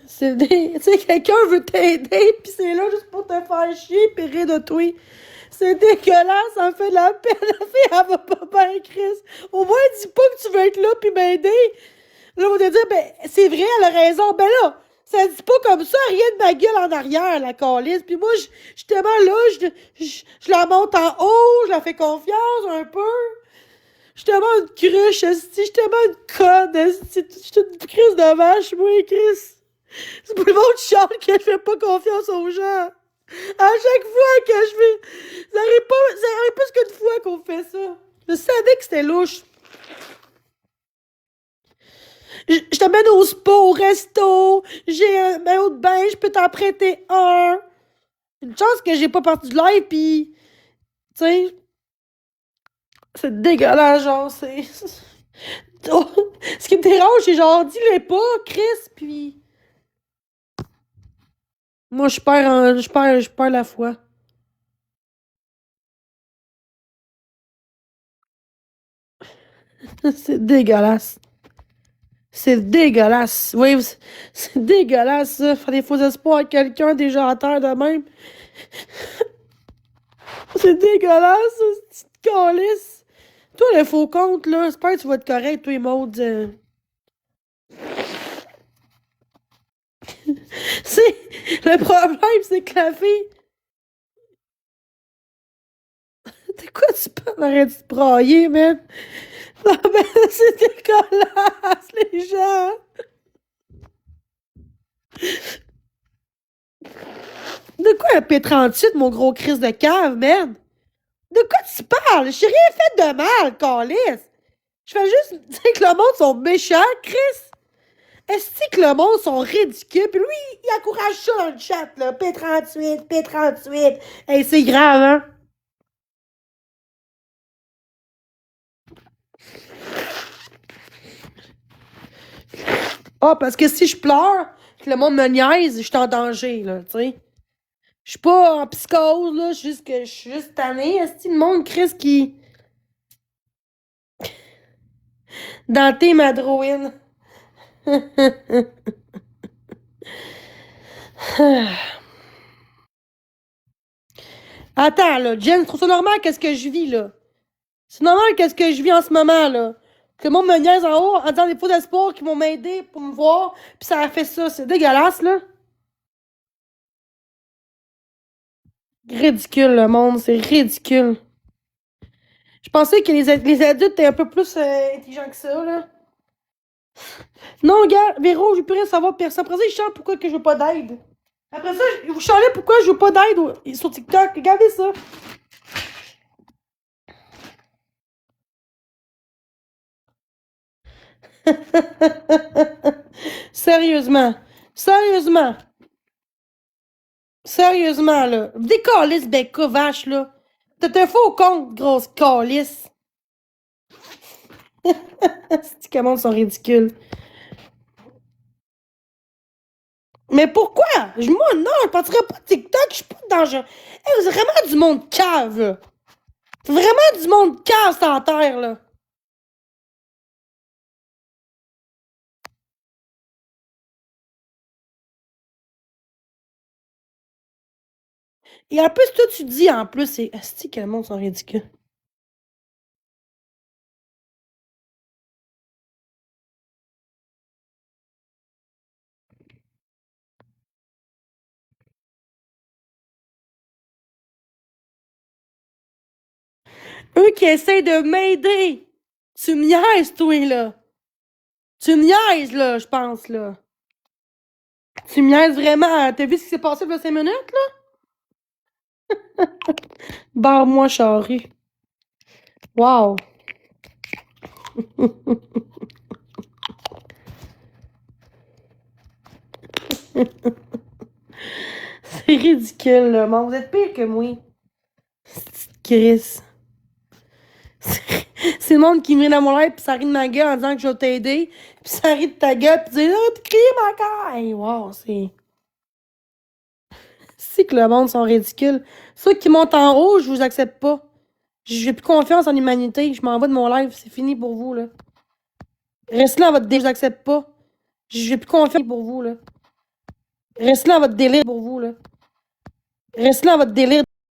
C'est Tu sais, quelqu'un veut t'aider, pis c'est là juste pour te faire chier pis rire de toi. C'est dégueulasse, ça me fait de la peine. La fille, elle va pas bien, Chris. Au moins, dis pas que tu veux être là pis m'aider. Là, on va te dire, ben, c'est vrai, elle a raison. Ben là, ça dit pas comme ça, rien de ma gueule en arrière, la calice. Puis moi, je suis tellement là, je la monte en haut, je la fais confiance un peu. Je suis tellement une cruche, esti, je suis tellement une conne, esti. Je suis une crise de vache, moi, Chris. C'est pour le monde qui chante que je fais pas confiance aux gens. À chaque fois que je fais... Ça arrive plus qu'une fois qu'on fait ça. Je savais que c'était louche. Je t'amène au spa, au resto. J'ai un maillot de bain, je peux t'en prêter un. Une chance que j'ai pas parti du live, pis. Tu sais. C'est dégueulasse, genre, c'est. Oh, ce qui me dérange, c'est genre, dis-le pas, Chris, pis. Moi, je perds la foi. C'est dégueulasse. C'est dégueulasse. Oui, c'est dégueulasse, ça. Faire des faux espoirs à quelqu'un déjà à terre de même. C'est dégueulasse, ça, cette petite calice. Toi, le faux compte, là, j'espère que tu vas être correct, toi, Maud. C'est... Le problème, c'est que la fille... De quoi tu parles? Arrête de te brailler, man. Non, mais c'est dégueulasse, les gens. De quoi un P38, mon gros Chris de cave, man? De quoi tu parles? J'ai rien fait de mal, calice. Je fais juste dire que le monde sont méchants, Chris. Est-ce que le monde sont ridicules? Puis lui, il encourage ça dans le chat, là. P38, P38. Hey, c'est grave, hein? Ah, parce que si je pleure, que le monde me niaise, je suis en danger, là, tu sais. Je suis pas en psychose, là. Je suis juste tannée. Est-ce que le monde, Chris, qui... Dante Madroine. Attends, là, Jen, je trouve ça normal qu'est-ce que je vis, là. C'est normal qu'est-ce que je vis en ce moment, là. Que le monde me niaise en haut en disant des faux d'espoir qui vont m'aider pour me voir, pis ça a fait ça. C'est dégueulasse, là. Ridicule, le monde, c'est ridicule. Je pensais que les adultes étaient un peu plus intelligents que ça, là. Non, gars, Véro, je peux rien savoir personne. Après ça, je chante pourquoi que je veux pas d'aide. Après ça, vous chantez pourquoi je veux pas d'aide sur TikTok. Regardez ça. Sérieusement. Sérieusement. Sérieusement, là. Des calices, Becca, vache, là. T'as un faux compte, grosse calice. C'est que le monde sont ridicules. Mais pourquoi? Moi, non, je partirais pas de TikTok, je suis pas dangereux. Hey, vous êtes vraiment du monde cave, là. C'est vraiment du monde cave, sur la terre, là. Et en plus, toi, tu dis, en plus, c'est... Asti, que le monde sont ridicules. Eux qui essayent de m'aider. Tu me niaises, toi, là. Tu me niaises, là, je pense, là. Tu me niaises vraiment. T'as vu ce qui s'est passé il y a 5 minutes, là? Barre-moi, charrue. Wow. C'est ridicule, là. Mais vous êtes pire que moi. C'est Chris. C'est le monde qui me vient dans mon live, pis ça rit de ma gueule en disant que je vais t'aider. Pis ça rit de ta gueule, pis dit oh, t'es crié ma gueule. Hey, wow, c'est. C'est que le monde sont ridicules. Ceux qui montent en haut, je vous accepte pas. J'ai plus confiance en l'humanité. Je m'en vais de mon live. C'est fini pour vous, là. Restez là à votre délire. Je vous accepte pas. J'ai plus confiance pour vous, là. Restez là à votre délire pour vous, là. Restez là à votre délire.